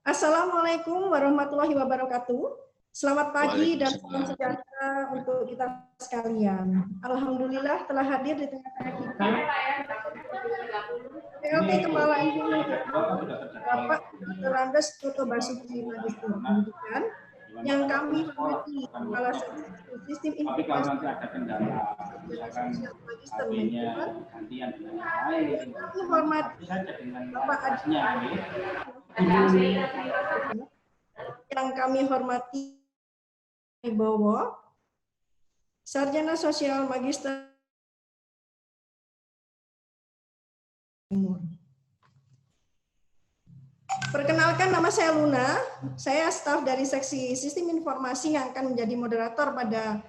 Assalamualaikum warahmatullahi wabarakatuh. Selamat pagi dan salam sejahtera untuk kita sekalian. Alhamdulillah telah hadir di tengah-tengah kita PLT Kepala Bapak Dr. Andes Toto Basuki Magister Pendidikan yang kami hormati Kepala Sistem Informasi Magister Manajemen, kami hormati Bapak Adi yang kami hormati Bowo, Sarjana Sosial Magister Timur. Perkenalkan, nama saya Luna, saya staf dari Seksi Sistem Informasi yang akan menjadi moderator pada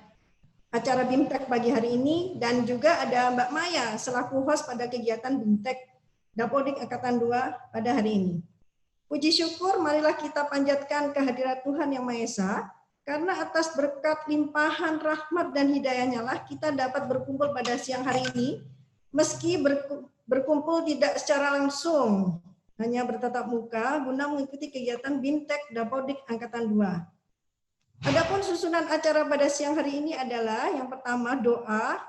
acara BIMTEK pagi hari ini, dan juga ada Mbak Maya selaku host pada kegiatan BIMTEK Dapodik Angkatan 2 pada hari ini. Puji syukur, marilah kita panjatkan kehadirat Tuhan Yang Maha Esa, karena atas berkat limpahan rahmat dan hidayahnya lah kita dapat berkumpul pada siang hari ini, meski berkumpul tidak secara langsung, hanya bertatap muka guna mengikuti kegiatan BIMTEK Dapodik Angkatan 2. Adapun susunan acara pada siang hari ini adalah yang pertama doa,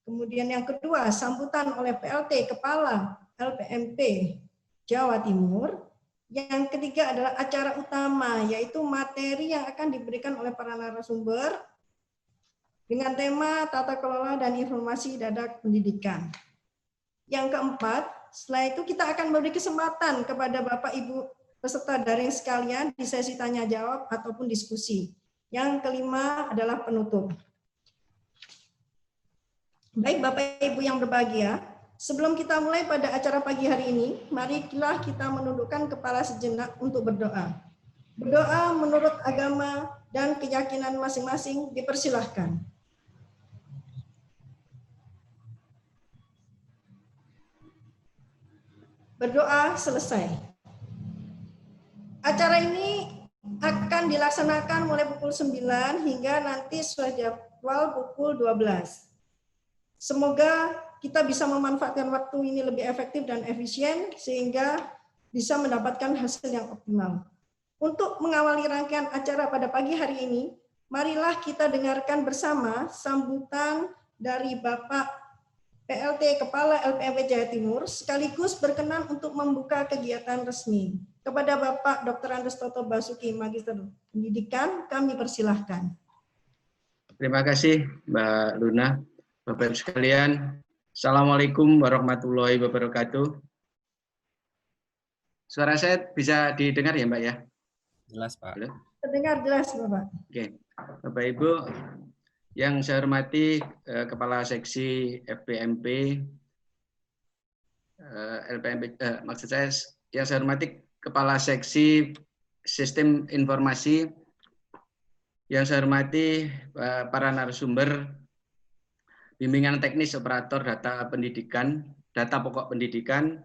kemudian yang kedua sambutan oleh PLT Kepala LPMP Jawa Timur, yang ketiga adalah acara utama, yaitu materi yang akan diberikan oleh para narasumber dengan tema tata kelola dan informasi dadak pendidikan. Yang keempat, setelah itu kita akan memberi kesempatan kepada Bapak Ibu peserta daring sekalian di sesi tanya jawab ataupun diskusi. Yang kelima adalah penutup. Baik Bapak Ibu yang berbahagia, sebelum kita mulai pada acara pagi hari ini, marilah kita menundukkan kepala sejenak untuk berdoa. Berdoa menurut agama dan keyakinan masing-masing dipersilahkan. Berdoa selesai. Acara ini akan dilaksanakan mulai pukul 9 hingga nanti sesuai jadwal pukul 12. Semoga kita bisa memanfaatkan waktu ini lebih efektif dan efisien sehingga bisa mendapatkan hasil yang optimal. Untuk mengawali rangkaian acara pada pagi hari ini, marilah kita dengarkan bersama sambutan dari Bapak PLT Kepala LPMP Jawa Timur sekaligus berkenan untuk membuka kegiatan resmi. Kepada Bapak Dr. Andes Toto Basuki Magister Pendidikan, kami persilahkan. Terima kasih Mbak Luna. Bapak Ibu sekalian, Assalamualaikum warahmatullahi wabarakatuh. Suara saya bisa didengar ya Mbak ya? Jelas Pak. Terdengar jelas Bapak. Oke, Bapak Ibu yang saya hormati Kepala Seksi FPMP, maksud saya yang saya hormati Kepala Seksi Sistem Informasi, yang saya hormati para narasumber bimbingan teknis operator data pendidikan, data pokok pendidikan,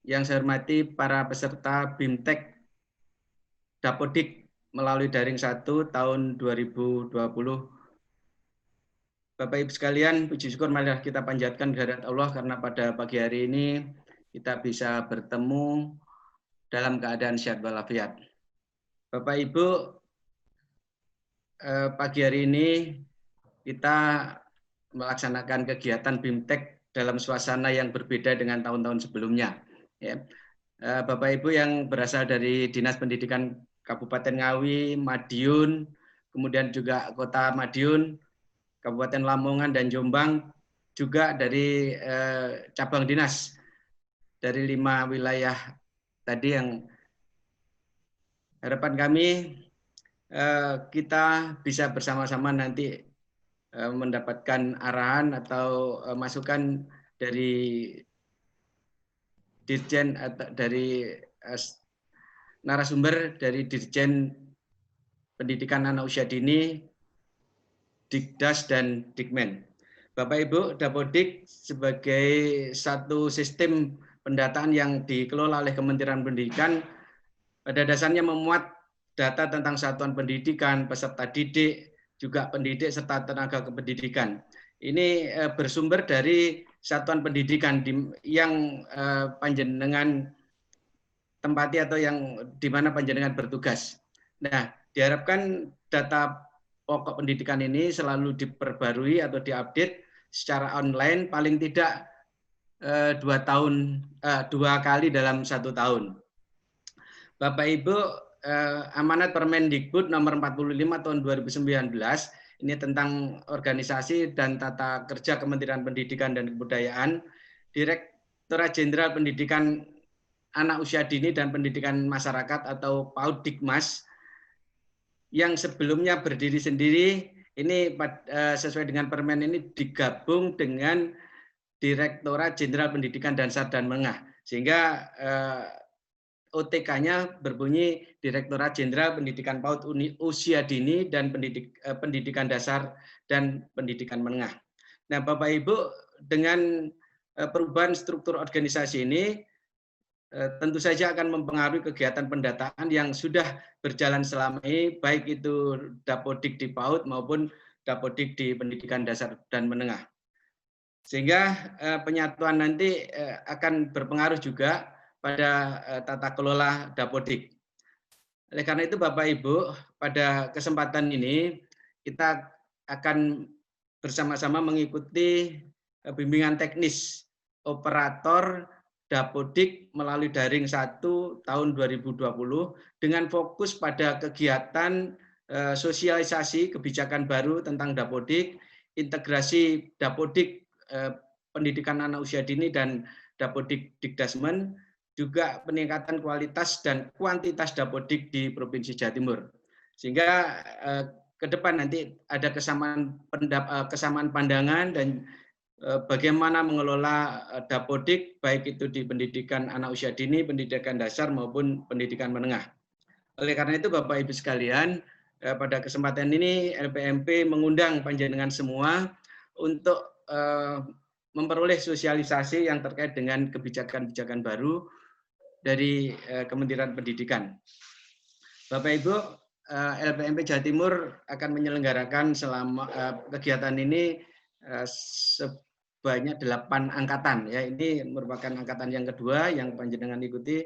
yang saya hormati para peserta BIMTEK Dapodik melalui daring 1 tahun 2020. Bapak Ibu sekalian, puji syukur marilah kita panjatkan kehadirat Allah karena pada pagi hari ini kita bisa bertemu dalam keadaan sehat walafiat. Bapak Ibu, pagi hari ini kita melaksanakan kegiatan BIMTEK dalam suasana yang berbeda dengan tahun-tahun sebelumnya. Ya. Bapak Ibu yang berasal dari Dinas Pendidikan Kabupaten Ngawi, Madiun, kemudian juga Kota Madiun, Kabupaten Lamongan dan Jombang, juga dari cabang dinas dari 5 wilayah tadi, yang harapan kami kita bisa bersama-sama nanti mendapatkan arahan atau masukan dari Dirjen atau dari narasumber dari Dirjen Pendidikan Anak Usia Dini, Dikdas dan Dikmen. Bapak Ibu, Dapodik sebagai satu sistem pendataan yang dikelola oleh Kementerian Pendidikan pada dasarnya memuat data tentang satuan pendidikan, peserta didik, juga pendidik serta tenaga kependidikan. Ini bersumber dari satuan pendidikan yang panjenengan tempati atau yang di mana panjenengan bertugas. Nah, diharapkan data pokok pendidikan ini selalu diperbarui atau diupdate secara online paling tidak 2 kali dalam 1 tahun. Bapak Ibu, amanat Permendikbud nomor 45 tahun 2019 ini tentang organisasi dan tata kerja Kementerian Pendidikan dan Kebudayaan, Direktorat Jenderal Pendidikan Anak Usia Dini dan Pendidikan Masyarakat atau PAUD Dikmas yang sebelumnya berdiri sendiri, ini sesuai dengan permen ini digabung dengan Direktorat Jenderal Pendidikan Dasar dan Menengah, sehingga OTK-nya berbunyi Direktorat Jenderal Pendidikan PAUD Usia Dini dan Pendidikan Dasar dan Pendidikan Menengah. Nah, Bapak Ibu, dengan perubahan struktur organisasi ini tentu saja akan mempengaruhi kegiatan pendataan yang sudah berjalan selama ini, baik itu Dapodik di PAUD maupun Dapodik di Pendidikan Dasar dan Menengah. Sehingga penyatuan nanti akan berpengaruh juga pada tata kelola Dapodik. Oleh karena itu Bapak Ibu, pada kesempatan ini kita akan bersama-sama mengikuti bimbingan teknis operator Dapodik melalui daring 1 tahun 2020 dengan fokus pada kegiatan sosialisasi kebijakan baru tentang Dapodik, integrasi Dapodik pendidikan anak usia dini dan Dapodik Dikdasmen, juga peningkatan kualitas dan kuantitas Dapodik di Provinsi Jawa Timur. Sehingga ke depan nanti ada kesamaan pandangan dan bagaimana mengelola Dapodik, baik itu di pendidikan anak usia dini, pendidikan dasar maupun pendidikan menengah. Oleh karena itu Bapak Ibu sekalian, pada kesempatan ini LPMP mengundang panjenengan semua untuk memperoleh sosialisasi yang terkait dengan kebijakan-kebijakan baru dari Kementerian Pendidikan. Bapak Ibu, LPMP Jawa Timur akan menyelenggarakan selama kegiatan ini sebanyak 8 angkatan. Ya, ini merupakan angkatan yang kedua yang panjenengan ikuti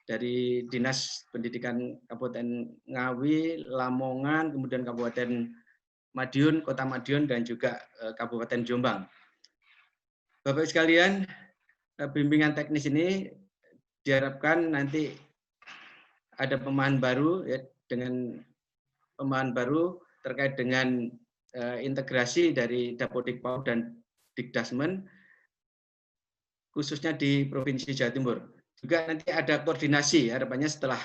dari Dinas Pendidikan Kabupaten Ngawi, Lamongan, kemudian Kabupaten Madiun, Kota Madiun, dan juga Kabupaten Jombang. Bapak sekalian, bimbingan teknis ini diharapkan nanti ada pemahaman baru, ya, dengan pemahaman baru terkait dengan integrasi dari Dapodik PAUD dan Dikdasmen, khususnya di Provinsi Jawa Timur. Juga nanti ada koordinasi, harapannya setelah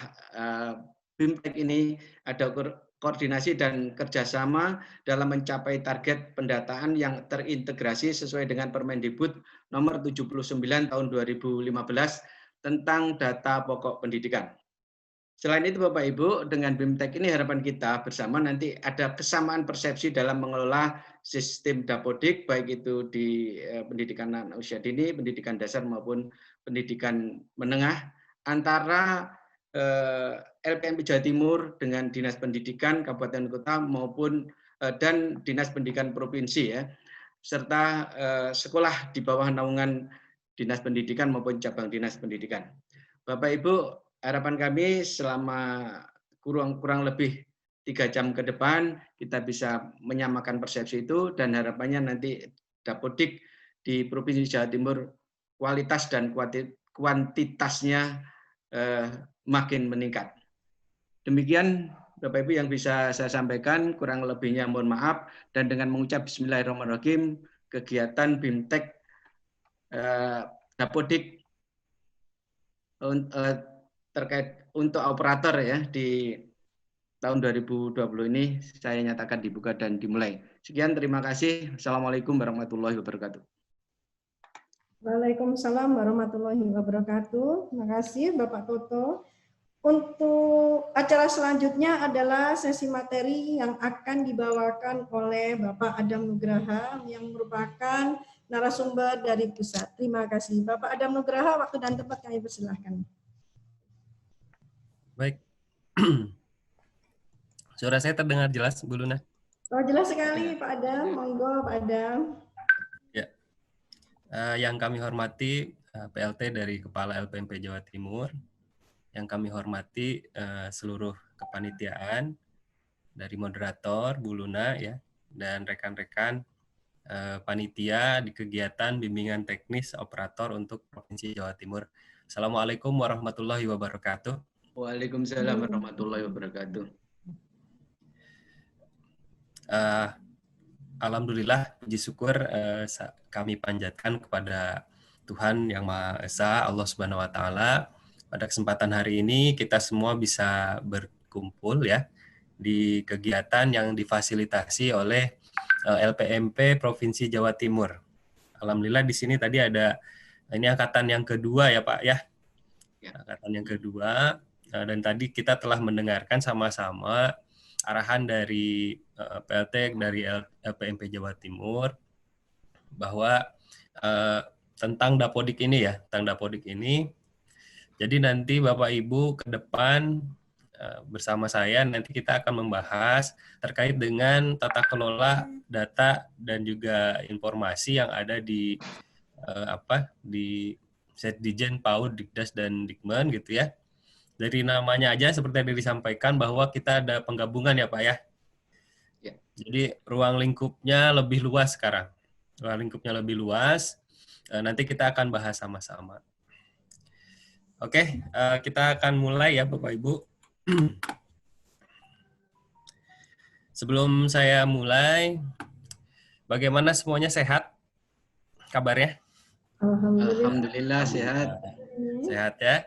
BIMTEK ini ada koordinasi dan kerjasama dalam mencapai target pendataan yang terintegrasi sesuai dengan Permendikbud nomor 79 tahun 2015 tentang data pokok pendidikan. Selain itu Bapak Ibu, dengan BIMTEK ini harapan kita bersama nanti ada kesamaan persepsi dalam mengelola sistem Dapodik, baik itu di pendidikan anak usia dini, pendidikan dasar maupun pendidikan menengah, antara LPMP Jawa Timur dengan Dinas Pendidikan Kabupaten Kota maupun dan Dinas Pendidikan Provinsi, ya, serta sekolah di bawah naungan Dinas Pendidikan maupun cabang Dinas Pendidikan. Bapak Ibu, harapan kami selama kurang lebih 3 jam ke depan kita bisa menyamakan persepsi itu, dan harapannya nanti Dapodik di Provinsi Jawa Timur kualitas dan kuantitasnya makin meningkat. Demikian Bapak Ibu yang bisa saya sampaikan, kurang lebihnya mohon maaf, dan dengan mengucap Bismillahirrahmanirrahim, kegiatan BIMTEK Dapodik terkait untuk operator, ya, di tahun 2020 ini saya nyatakan dibuka dan dimulai. Sekian, terima kasih. Assalamualaikum warahmatullahi wabarakatuh. Waalaikumsalam warahmatullahi wabarakatuh. Terima kasih Bapak Toto. Untuk acara selanjutnya adalah sesi materi yang akan dibawakan oleh Bapak Adam Nugraha yang merupakan narasumber dari pusat. Terima kasih. Bapak Adam Nugraha, waktu dan tempat kami persilahkan. Baik. Suara saya terdengar jelas, Bu Luna? Oh, jelas sekali Pak Adam. Monggo Pak Adam. Ya. Yang kami hormati PLT dari Kepala LPMP Jawa Timur, Yang kami hormati seluruh kepanitiaan dari moderator Bu Luna ya dan rekan-rekan panitia di kegiatan bimbingan teknis operator untuk Provinsi Jawa Timur. Assalamualaikum warahmatullahi wabarakatuh. Waalaikumsalam warahmatullahi wabarakatuh. Alhamdulillah, puji syukur kami panjatkan kepada Tuhan Yang Maha Esa, Allah Subhanahu wa Ta'ala. Pada kesempatan hari ini kita semua bisa berkumpul ya di kegiatan yang difasilitasi oleh LPMP Provinsi Jawa Timur. Alhamdulillah di sini tadi ada, ini angkatan yang kedua ya Pak ya. Angkatan yang kedua, dan tadi kita telah mendengarkan sama-sama arahan dari PLT dari LPMP Jawa Timur bahwa tentang Dapodik ini ya, tentang Dapodik ini. Jadi nanti Bapak Ibu ke depan bersama saya nanti kita akan membahas terkait dengan tata kelola data dan juga informasi yang ada di di Setdijen, PAUD, Dikdas dan Dikmen gitu ya. Dari namanya aja seperti yang disampaikan bahwa kita ada penggabungan ya Pak ya. Ya. Jadi ruang lingkupnya lebih luas sekarang. Ruang lingkupnya lebih luas. Nanti kita akan bahas sama-sama. Oke, kita akan mulai ya Bapak Ibu. Sebelum saya mulai, bagaimana semuanya sehat? Kabarnya? Alhamdulillah sehat. Sehat ya.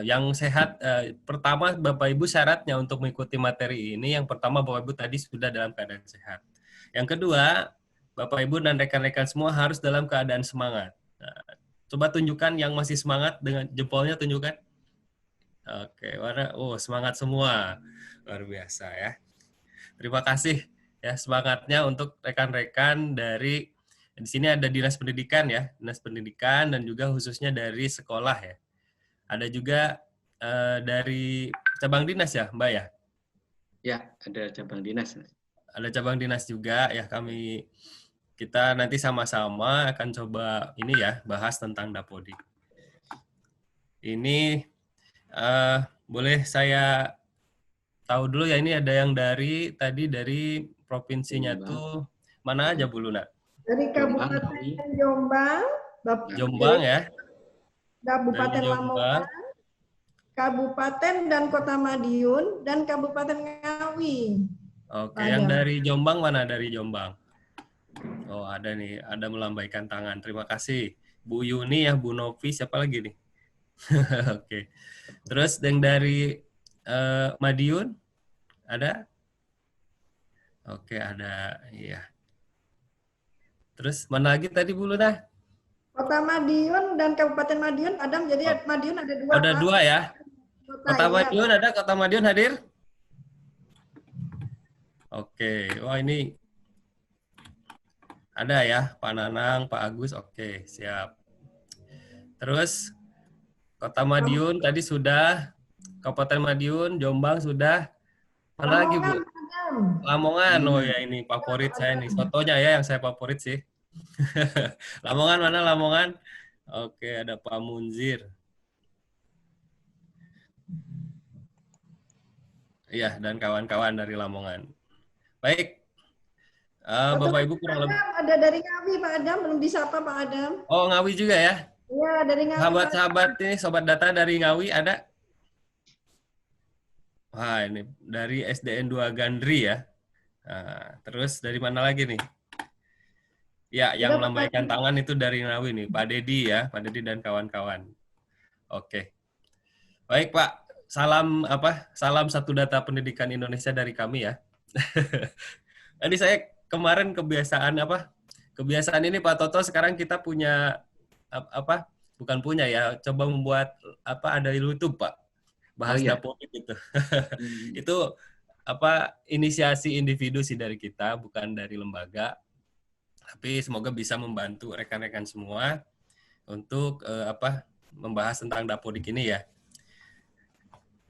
Yang sehat, pertama Bapak Ibu syaratnya untuk mengikuti materi ini, yang pertama Bapak Ibu tadi sudah dalam keadaan sehat. Yang kedua, Bapak Ibu dan rekan-rekan semua harus dalam keadaan semangat. Nah, coba tunjukkan yang masih semangat dengan jempolnya, tunjukkan. Oke, warna, semangat semua. Luar biasa ya. Terima kasih ya semangatnya untuk rekan-rekan dari di sini ada Dinas Pendidikan ya, Dinas Pendidikan dan juga khususnya dari sekolah ya. Ada juga dari cabang dinas ya, Mbak ya? Ya, ada cabang dinas. Ada cabang dinas juga ya, kita nanti sama-sama akan coba ini ya, bahas tentang Dapodik. Ini boleh saya tahu dulu ya, ini ada yang dari provinsinya tuh mana aja Bu Luna? Dari Kabupaten Jombang, Jombang ya. Kabupaten Dari Jombang. Lamongan, Kabupaten dan Kota Madiun, dan Kabupaten Ngawi. Oke, yang dari Jombang mana? Dari Jombang. Oh, ada nih, ada melambaikan tangan. Terima kasih. Bu Yuni ya, Bu Novi, siapa lagi nih? Oke. Terus yang dari Madiun ada? Oke, ada. Iya. Terus mana lagi tadi Bu Luna? Kota Madiun dan Kabupaten Madiun ada, jadi Madiun ada dua. Ada dua ya? Kota Madiun ada, Kota Madiun hadir? Oke, wah ini ada ya, Pak Nanang, Pak Agus, oke, siap. Terus Kota Madiun tadi sudah, Kabupaten Madiun, Jombang sudah, mana lagi Bu? Lamongan, oh ya ini favorit saya nih, sotonya ya yang saya favorit sih. Lamongan mana Lamongan? Oke, ada Pak Munzir. Iya, dan kawan-kawan dari Lamongan. Baik. Bapak Ibu kurang lebih. Ada dari Ngawi Pak Adam, belum disapa Pak Adam. Oh, Ngawi juga ya? Iya, dari Ngawi. Sahabat-sahabat ini, sobat data dari Ngawi ada? Wah, ini dari SDN 2 Gandri ya. Nah, terus dari mana lagi nih? Ya, yang melambaikan tangan itu dari Ngawi nih, Pak Dedi ya, Pak Dedi dan kawan-kawan. Oke. Baik, Pak. Salam satu data pendidikan Indonesia dari kami ya. Tadi saya kemarin kebiasaan ini Pak Toto, sekarang kita punya bukan punya ya, coba membuat ada YouTube Pak, bahas Dapodik gitu. Itu inisiasi individu sih dari kita, bukan dari lembaga, tapi semoga bisa membantu rekan-rekan semua untuk membahas tentang Dapodik ini ya.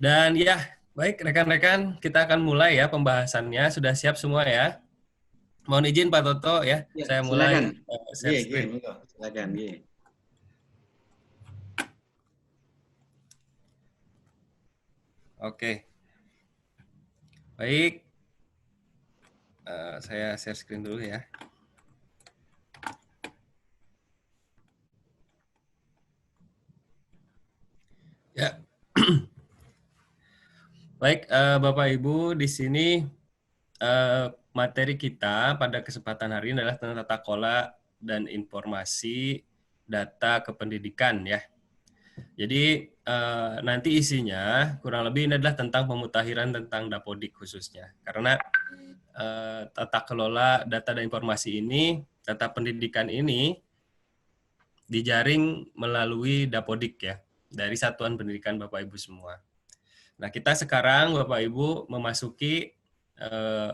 Dan ya, baik rekan-rekan, kita akan mulai ya pembahasannya. Sudah siap semua ya? Mohon izin Pak Toto ya, saya mulai share screen. Silakan. Oke, baik. Saya share screen dulu ya. Ya, baik Bapak Ibu, di sini materi kita pada kesempatan hari ini adalah tentang tata kelola dan informasi data kependidikan ya. Jadi nanti isinya kurang lebih ini adalah tentang pemutakhiran tentang Dapodik khususnya. Karena tata kelola data dan informasi ini, data pendidikan ini dijaring melalui Dapodik ya, dari Satuan Pendidikan Bapak Ibu semua. Nah, kita sekarang Bapak Ibu memasuki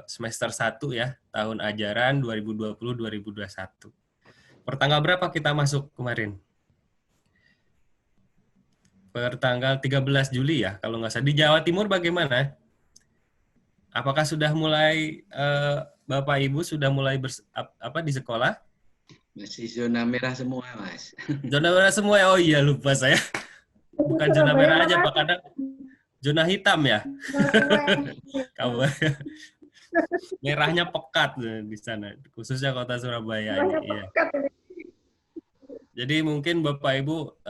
semester 1 ya, tahun ajaran 2020-2021. Pertanggal berapa kita masuk kemarin? Pertanggal 13 Juli ya, kalau nggak salah. Di Jawa Timur bagaimana? Apakah sudah mulai, Bapak Ibu sudah mulai di sekolah? Masih zona merah semua, Mas. Zona merah semua ya? Oh iya, lupa saya. Bukan zona merah aja, Pak. Kadang zona hitam ya? Kamu merahnya pekat di sana, khususnya kota Surabaya ini. Iya. Jadi mungkin Bapak Ibu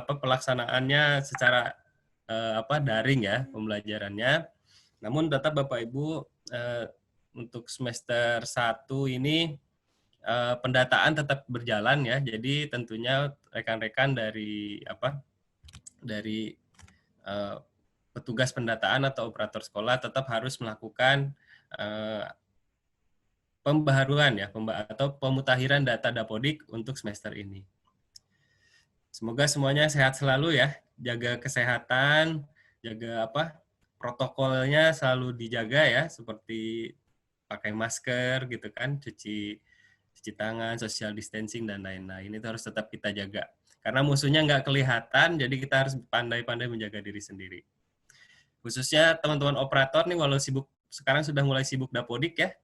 pelaksanaannya secara daring ya pembelajarannya. Namun tetap Bapak Ibu untuk semester 1 ini pendataan tetap berjalan ya. Jadi tentunya rekan-rekan dari petugas pendataan atau operator sekolah tetap harus melakukan pembaharuan ya atau pemutakhiran data Dapodik untuk semester ini. Semoga semuanya sehat selalu ya, jaga kesehatan, jaga protokolnya selalu dijaga ya, seperti pakai masker gitu kan, cuci tangan, social distancing dan lain-lain. Itu harus tetap kita jaga. Karena musuhnya nggak kelihatan, jadi kita harus pandai-pandai menjaga diri sendiri. Khususnya teman-teman operator nih, walau sibuk sekarang sudah mulai sibuk Dapodik ya,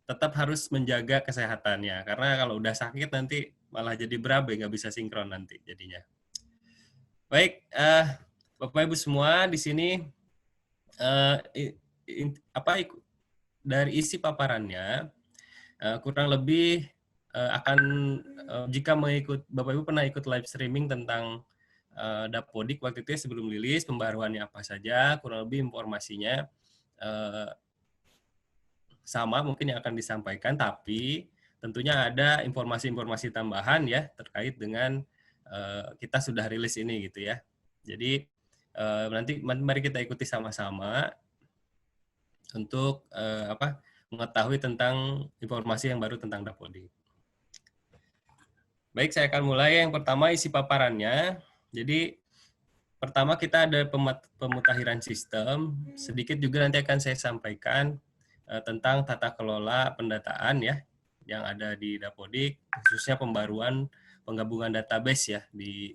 tetap harus menjaga kesehatannya. Karena kalau udah sakit nanti malah jadi berabe, nggak bisa sinkron nanti jadinya. Baik, Bapak Ibu semua di sini dari isi paparannya kurang lebih akan jika Bapak Ibu pernah ikut live streaming tentang Dapodik waktu itu ya, sebelum rilis pembaruannya apa saja, kurang lebih informasinya sama mungkin yang akan disampaikan, tapi tentunya ada informasi-informasi tambahan ya terkait dengan kita sudah rilis ini gitu ya. Jadi nanti mari kita ikuti sama-sama untuk mengetahui tentang informasi yang baru tentang Dapodik. Baik, saya akan mulai. Yang pertama isi paparannya. Jadi pertama kita ada pemutakhiran sistem. Sedikit juga nanti akan saya sampaikan tentang tata kelola pendataan ya yang ada di Dapodik, khususnya pembaruan penggabungan database ya di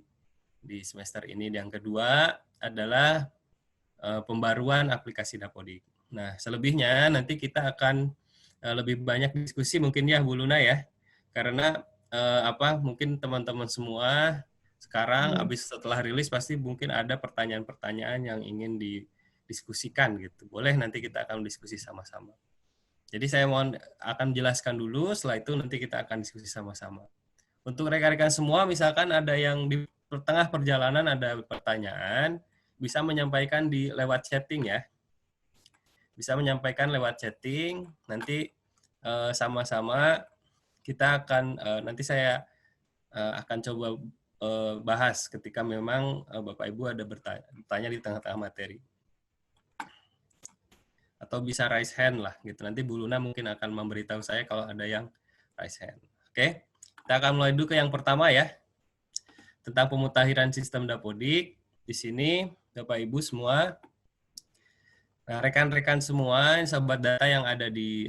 semester ini. Yang kedua adalah pembaruan aplikasi Dapodik. Nah, selebihnya nanti kita akan lebih banyak diskusi mungkin ya Bu Luna ya. Karena mungkin teman-teman semua sekarang habis setelah rilis pasti mungkin ada pertanyaan-pertanyaan yang ingin didiskusikan gitu. Boleh nanti kita akan diskusi sama-sama. Jadi saya akan jelaskan dulu, setelah itu nanti kita akan diskusi sama-sama. Untuk rekan-rekan semua, misalkan ada yang di tengah perjalanan ada pertanyaan, bisa menyampaikan lewat chatting ya. Bisa menyampaikan lewat chatting, nanti sama-sama kita akan, nanti saya akan coba bahas ketika memang Bapak Ibu ada bertanya di tengah-tengah materi. Atau bisa raise hand lah gitu. Nanti Bu Luna mungkin akan memberitahu saya kalau ada yang raise hand. Oke, kita akan mulai dulu ke yang pertama ya. Tentang pemutakhiran sistem Dapodik. Di sini Bapak Ibu semua, nah, rekan-rekan semua, sahabat data yang ada di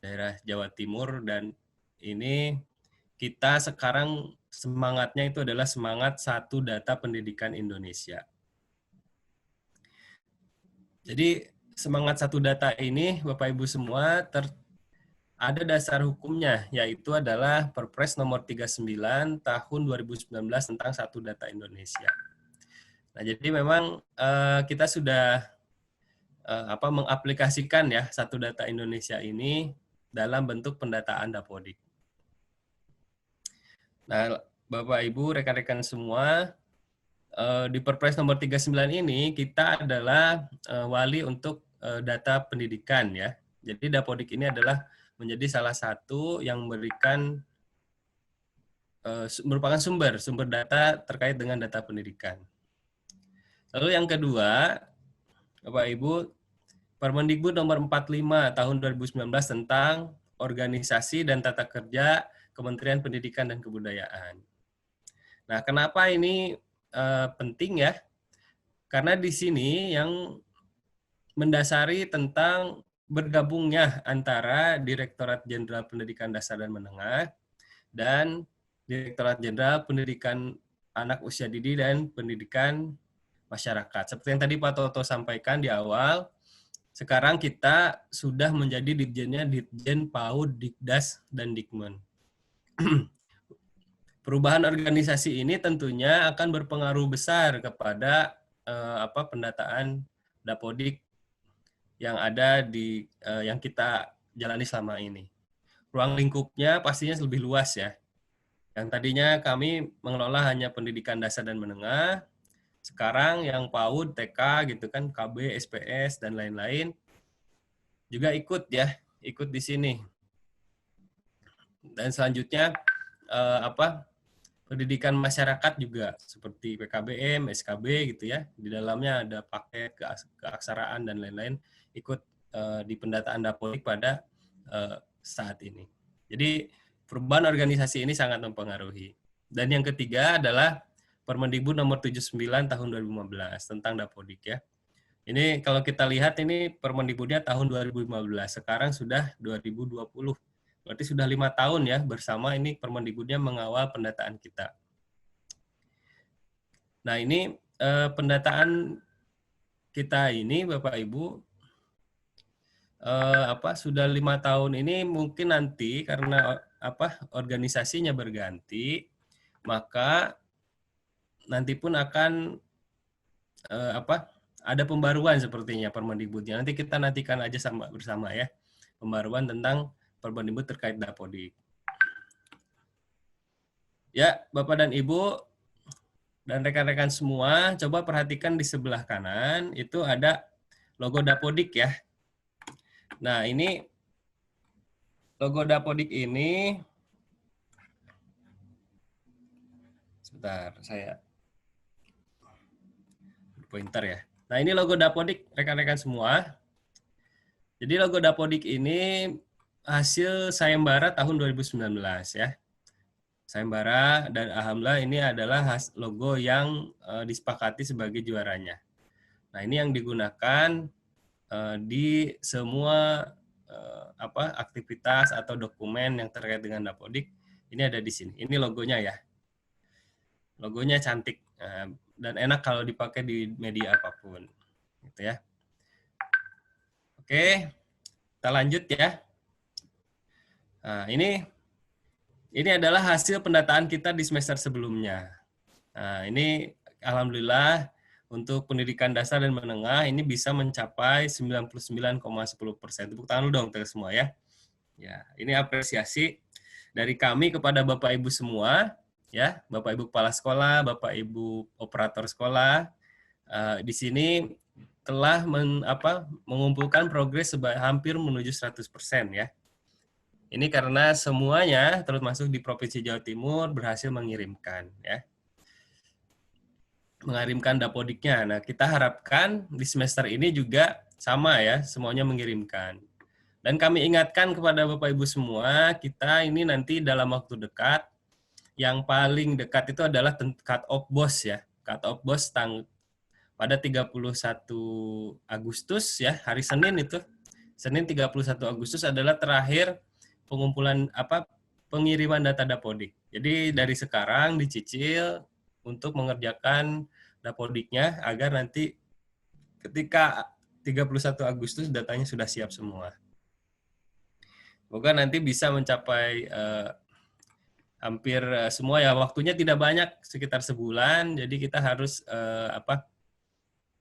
daerah Jawa Timur, dan ini kita sekarang semangatnya itu adalah semangat satu data pendidikan Indonesia. Jadi semangat satu data ini Bapak Ibu semua ada dasar hukumnya, yaitu adalah Perpres nomor 39 tahun 2019 tentang satu data Indonesia. Nah, jadi memang kita sudah mengaplikasikan ya Satu Data Indonesia ini dalam bentuk pendataan Dapodik. Nah, Bapak Ibu, rekan-rekan semua, di Perpres nomor 39 ini kita adalah wali untuk data pendidikan ya. Jadi Dapodik ini adalah menjadi salah satu yang memberikan merupakan sumber data terkait dengan data pendidikan. Lalu yang kedua, Bapak Ibu, Permendikbud nomor 45 tahun 2019 tentang organisasi dan tata kerja Kementerian Pendidikan dan Kebudayaan. Nah, kenapa ini penting ya? Karena di sini yang mendasari tentang bergabungnya antara Direktorat Jenderal Pendidikan Dasar dan Menengah dan Direktorat Jenderal Pendidikan Anak Usia Dini dan Pendidikan Masyarakat. Seperti yang tadi Pak Toto sampaikan di awal, sekarang kita sudah menjadi dirjennya Dirjen PAUD, Dikdas, dan Dikmen. Perubahan organisasi ini tentunya akan berpengaruh besar kepada pendataan Dapodik yang ada di yang kita jalani selama ini. Ruang lingkupnya pastinya lebih luas ya. Yang tadinya kami mengelola hanya pendidikan dasar dan menengah, sekarang yang PAUD, TK gitu kan, KB, SPS dan lain-lain juga ikut di sini. Dan selanjutnya pendidikan masyarakat juga seperti PKBM, SKB gitu ya. Di dalamnya ada paket keaksaraan dan lain-lain ikut di pendataan Dapodik pada saat ini. Jadi perubahan organisasi ini sangat mempengaruhi. Dan yang ketiga adalah Permendikbud nomor 79 tahun 2015 tentang Dapodik ya. Ini kalau kita lihat ini Permendikbudnya tahun 2015, sekarang sudah 2020. Berarti sudah 5 tahun ya bersama ini Permendikbudnya mengawal pendataan kita. Nah ini pendataan kita ini Bapak Ibu sudah 5 tahun ini mungkin nanti karena organisasinya berganti, maka nanti pun akan ada pembaruan sepertinya Permendikbudnya. Nanti kita nantikan aja bersama ya pembaruan tentang Permendikbud terkait Dapodik. Ya, Bapak dan Ibu dan rekan-rekan semua, coba perhatikan di sebelah kanan itu ada logo Dapodik ya. Nah, ini logo Dapodik ini sebentar, saya pointer ya. Nah, ini logo Dapodik rekan-rekan semua. Jadi logo Dapodik ini hasil sayembara tahun 2019 ya. Sayembara dan alhamdulillah ini adalah logo yang disepakati sebagai juaranya. Nah, ini yang digunakan di semua aktivitas atau dokumen yang terkait dengan Dapodik. Ini ada di sini. Ini logonya ya. Logonya cantik dan enak kalau dipakai di media apapun. Gitu ya. Oke, kita lanjut ya. Nah, ini adalah hasil pendataan kita di semester sebelumnya. Nah, ini alhamdulillah untuk pendidikan dasar dan menengah ini bisa mencapai 99,10%. Tepuk tangan dulu dong teman semua ya. Ya, ini apresiasi dari kami kepada Bapak Ibu semua ya, Bapak Ibu kepala sekolah, Bapak Ibu operator sekolah. Di sini telah mengumpulkan progres hampir menuju 100% ya. Ini karena semuanya, termasuk di Provinsi Jawa Timur, berhasil mengirimkan ya. Mengirimkan Dapodiknya. Nah, kita harapkan di semester ini juga sama ya, semuanya mengirimkan. Dan kami ingatkan kepada Bapak Ibu semua, kita ini nanti dalam waktu dekat, yang paling dekat itu adalah cut off BOS ya. Cut off BOS pada 31 Agustus ya, hari Senin itu. Senin 31 Agustus adalah terakhir pengumpulan pengiriman data Dapodik. Jadi dari sekarang dicicil untuk mengerjakan Dapodiknya agar nanti ketika 31 Agustus datanya sudah siap semua. Semoga nanti bisa mencapai hampir semua ya, waktunya tidak banyak, sekitar sebulan. Jadi kita harus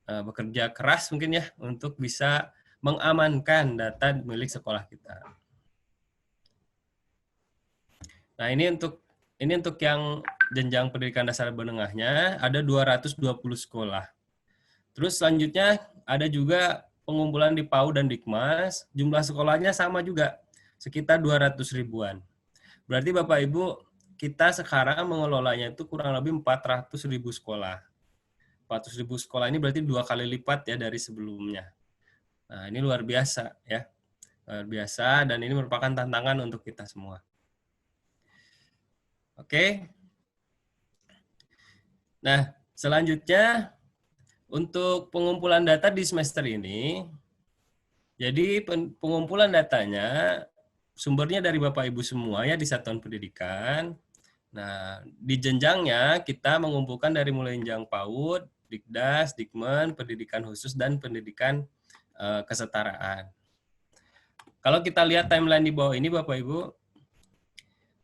bekerja keras mungkin ya untuk bisa mengamankan data milik sekolah kita. Nah, ini untuk yang jenjang pendidikan dasar menengahnya ada 220 sekolah. Terus selanjutnya ada juga pengumpulan di PAUD dan Dikmas, jumlah sekolahnya sama juga, sekitar 200 ribuan. Berarti Bapak Ibu, kita sekarang mengelolanya itu kurang lebih 400 ribu sekolah. 400 ribu sekolah ini berarti 2 kali lipat ya dari sebelumnya. Nah, ini luar biasa ya. Luar biasa, dan ini merupakan tantangan untuk kita semua. Oke. Nah, selanjutnya untuk pengumpulan data di semester ini, jadi pengumpulan datanya sumbernya dari Bapak Ibu semua ya di satuan pendidikan. Nah, di jenjangnya kita mengumpulkan dari mulai jenjang PAUD, Dikdas, Dikmen, pendidikan khusus, dan pendidikan kesetaraan. Kalau kita lihat timeline di bawah ini Bapak Ibu,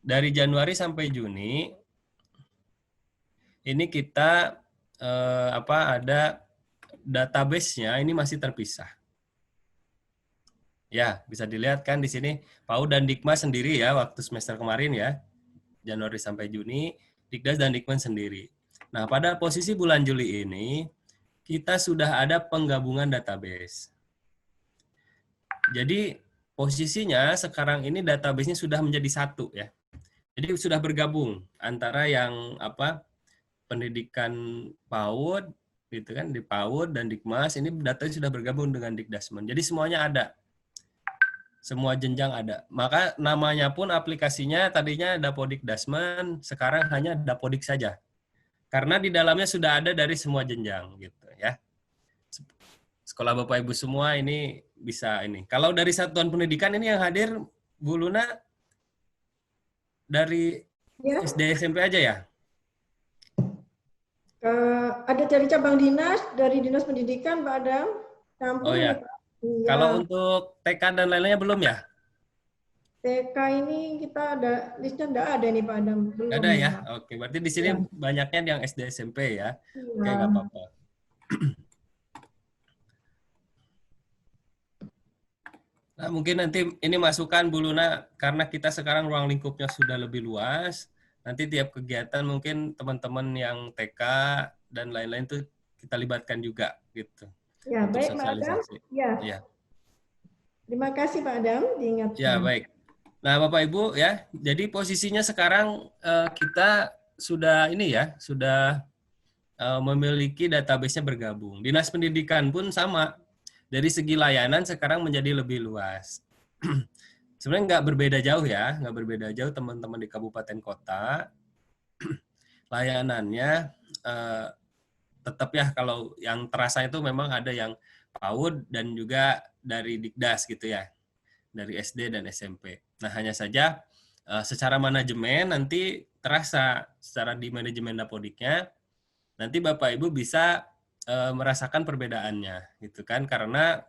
dari Januari sampai Juni, ini kita ada database-nya ini masih terpisah. Ya, bisa dilihat kan di sini PAUD dan Dikmas sendiri ya waktu semester kemarin ya. Januari sampai Juni, Dikdas dan Dikmen sendiri. Nah, pada posisi bulan Juli ini kita sudah ada penggabungan database. Jadi posisinya sekarang ini database-nya sudah menjadi satu ya. Jadi sudah bergabung antara yang pendidikan PAUD gitu kan, di PAUD dan Dikmas ini datanya sudah bergabung dengan Dikdasmen. Jadi semuanya ada. Semua jenjang ada. Maka namanya pun aplikasinya tadinya Dapodik Dasmen, sekarang hanya Dapodik saja. Karena di dalamnya sudah ada dari semua jenjang gitu ya. Sekolah Bapak Ibu semua ini bisa ini. Kalau dari satuan pendidikan ini yang hadir Bu Luna dari Ya. SD SMP aja ya? Ada dari cabang dinas, dari Dinas Pendidikan, Pak Adam. Oh ya. Iya. Kalau untuk TK dan lain-lainnya belum ya? TK ini kita ada listnya, enggak ada nih Pak Adam. Belum. Ada ya? Oke, berarti di sini Ya. banyaknya yang SD SMP ya. Iya. Oke, nggak apa-apa. Nah, mungkin nanti ini masukan Bu Luna, karena kita sekarang ruang lingkupnya sudah lebih luas, nanti tiap kegiatan mungkin teman-teman yang TK dan lain-lain itu kita libatkan juga gitu. Ya, untuk baik Pak Adam. Ya. Ya. Terima kasih Pak Adam diingatkan. Ya, baik. Nah, Bapak Ibu ya, jadi posisinya sekarang kita sudah ini ya, sudah memiliki database-nya bergabung. Dinas Pendidikan pun sama. Dari segi layanan sekarang menjadi lebih luas. Sebenarnya nggak berbeda jauh ya, nggak berbeda jauh teman-teman di kabupaten kota. Layanannya tetap ya, kalau yang terasa itu memang ada yang PAUD dan juga dari Dikdas gitu ya, dari SD dan SMP. Nah, hanya saja secara manajemen nanti terasa, secara di manajemen Dapodiknya, nanti Bapak Ibu bisa merasakan perbedaannya gitu kan, karena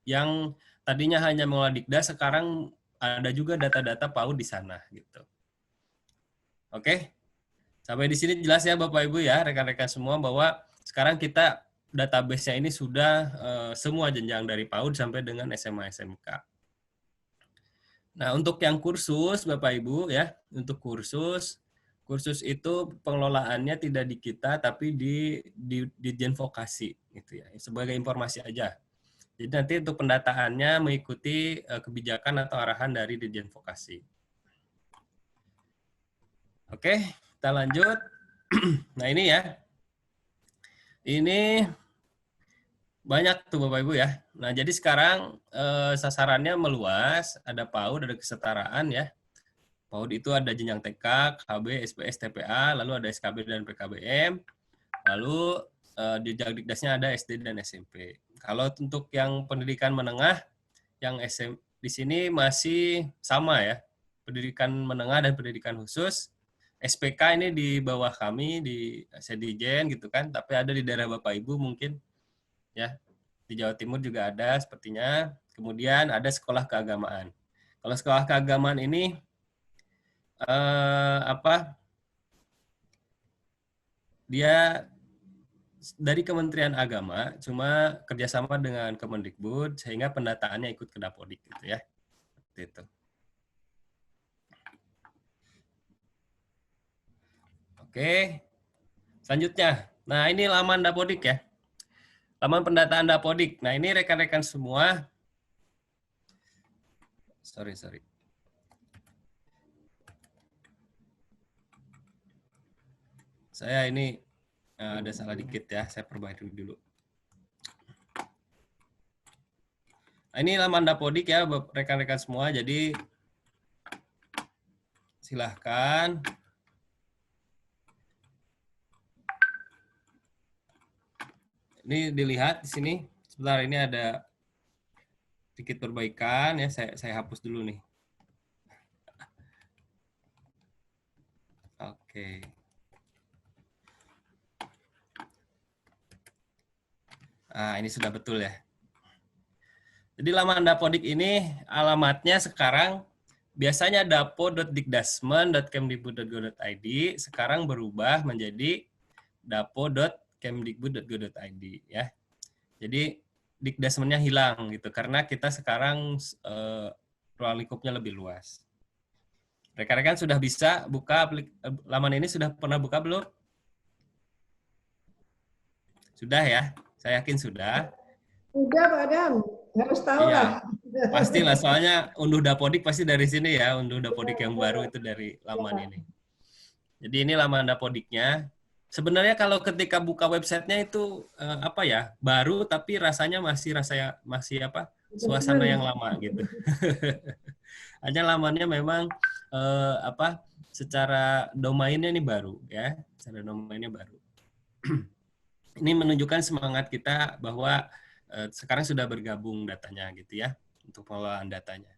yang tadinya hanya mengolah Dikdas sekarang ada juga data-data PAUD di sana gitu. Oke. Sampai di sini jelas ya Bapak Ibu ya, rekan-rekan semua, bahwa sekarang kita database-nya ini sudah semua jenjang dari PAUD sampai dengan SMA SMK. Nah, untuk yang kursus Bapak Ibu ya, untuk kursus itu pengelolaannya tidak di kita tapi di Ditjen Vokasi gitu ya. Sebagai informasi aja. Jadi nanti untuk pendataannya mengikuti kebijakan atau arahan dari Ditjen Vokasi. Oke, kita lanjut. Nah, ini ya. Ini banyak tuh Bapak Ibu ya. Nah, jadi sekarang sasarannya meluas, ada PAUD, ada kesetaraan ya. PAUD itu ada jenjang TK, KB, SPS, TPA, lalu ada SKB dan PKBM, lalu di jenjang Dikdasnya ada SD dan SMP. Kalau untuk yang pendidikan menengah, yang di sini masih sama ya, pendidikan menengah dan pendidikan khusus. SPK ini di bawah kami di Sedijen gitu kan, tapi ada di daerah Bapak Ibu mungkin ya, di Jawa Timur juga ada sepertinya. Kemudian ada sekolah keagamaan. Kalau sekolah keagamaan ini dia dari Kementerian Agama, cuma kerjasama dengan Kemendikbud sehingga pendataannya ikut ke Dapodik gitu ya. Seperti itu. Oke, selanjutnya. Nah, ini laman Dapodik ya. Laman pendataan Dapodik. Nah, ini rekan-rekan semua. Sorry. Saya ini ada salah dikit ya, saya perbaiki dulu. Nah, ini laman Dapodik ya, rekan-rekan semua. Jadi silahkan. Ini dilihat di sini. Sebentar, ini ada sedikit perbaikan ya. Saya hapus dulu nih. Oke. Nah, ini sudah betul ya. Jadi laman Dapodik ini alamatnya sekarang biasanya dapo.dikdasmen.kemdikbud.go.id, sekarang berubah menjadi dapo.kemdikbud.go.id ya. Jadi Dikdasmennya hilang gitu karena kita sekarang ruang lingkupnya lebih luas. Rekan-rekan sudah bisa buka laman ini, sudah pernah buka belum? Sudah ya? Saya yakin sudah. Sudah, Pak Adam. Harus tahu lah. Pastilah, soalnya unduh Dapodik pasti dari sini ya, unduh Dapodik yang baru itu dari laman ini. Jadi ini laman Dapodiknya. Sebenarnya kalau ketika buka websitenya itu baru tapi rasanya masih suasana yang lama gitu. Hanya lamannya memang secara domainnya ini baru ya, secara domainnya baru. Ini menunjukkan semangat kita bahwa sekarang sudah bergabung datanya gitu ya, untuk pengelolaan datanya.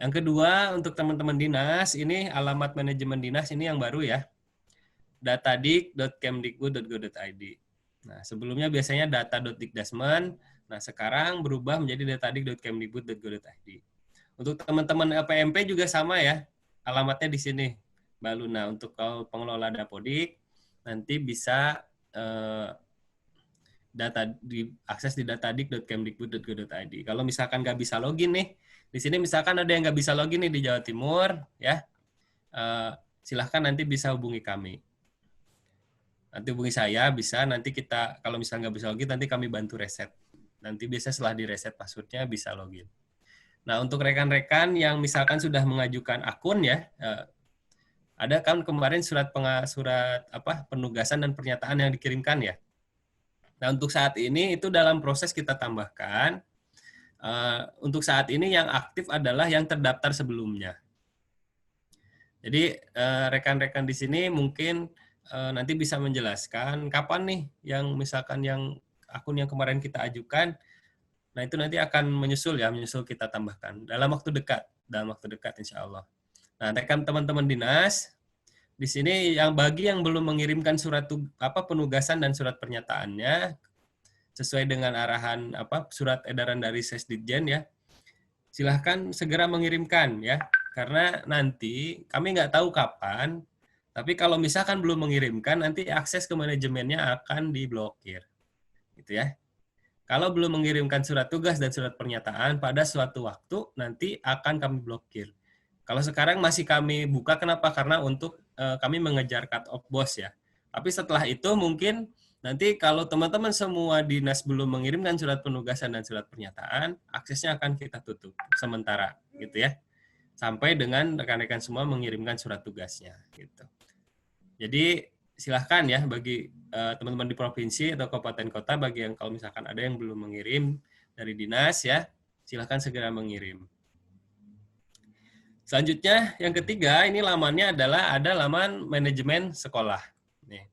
Yang kedua, untuk teman-teman dinas, ini alamat manajemen dinas ini yang baru ya, datadik.kemdikbud.go.id. Nah, sebelumnya biasanya data.dikdasmen, nah sekarang berubah menjadi datadik.kemdikbud.go.id. Untuk teman-teman LPMP juga sama ya, alamatnya di sini, Mbak Luna. Untuk pengelola Dapodik, nanti bisa diakses di datadik.kemdikbud.go.id. Kalau misalkan nggak bisa login nih, di sini misalkan ada yang nggak bisa login nih di Jawa Timur, ya, silahkan nanti bisa hubungi kami. Nanti hubungi saya, bisa, nanti kita, kalau misalnya nggak bisa login, nanti kami bantu reset. Nanti biasanya setelah di reset passwordnya bisa login. Nah, untuk rekan-rekan yang misalkan sudah mengajukan akun ya, ada kan kemarin surat penugasan dan pernyataan yang dikirimkan ya. Nah, untuk saat ini itu dalam proses kita tambahkan. Untuk saat ini yang aktif adalah yang terdaftar sebelumnya. Jadi rekan-rekan di sini mungkin nanti bisa menjelaskan kapan nih yang misalkan yang akun yang kemarin kita ajukan. Nah, itu nanti akan menyusul kita tambahkan dalam waktu dekat insya Allah. Nah, rekan teman-teman dinas di sini bagi yang belum mengirimkan surat penugasan dan surat pernyataannya sesuai dengan arahan surat edaran dari Sesditjen ya, silahkan segera mengirimkan ya, karena nanti kami nggak tahu kapan, tapi kalau misalkan belum mengirimkan nanti akses ke manajemennya akan diblokir, gitu ya. Kalau belum mengirimkan surat tugas dan surat pernyataan pada suatu waktu nanti akan kami blokir. Kalau sekarang masih kami buka, kenapa? Karena untuk kami mengejar cut off bos ya. Tapi setelah itu mungkin nanti kalau teman-teman semua dinas belum mengirimkan surat penugasan dan surat pernyataan, aksesnya akan kita tutup sementara, gitu ya. Sampai dengan rekan-rekan semua mengirimkan surat tugasnya, gitu. Jadi silahkan ya bagi teman-teman di provinsi atau kabupaten kota, bagi yang kalau misalkan ada yang belum mengirim dari dinas ya, silahkan segera mengirim. Selanjutnya, yang ketiga, ini lamannya adalah ada laman manajemen sekolah. Nih.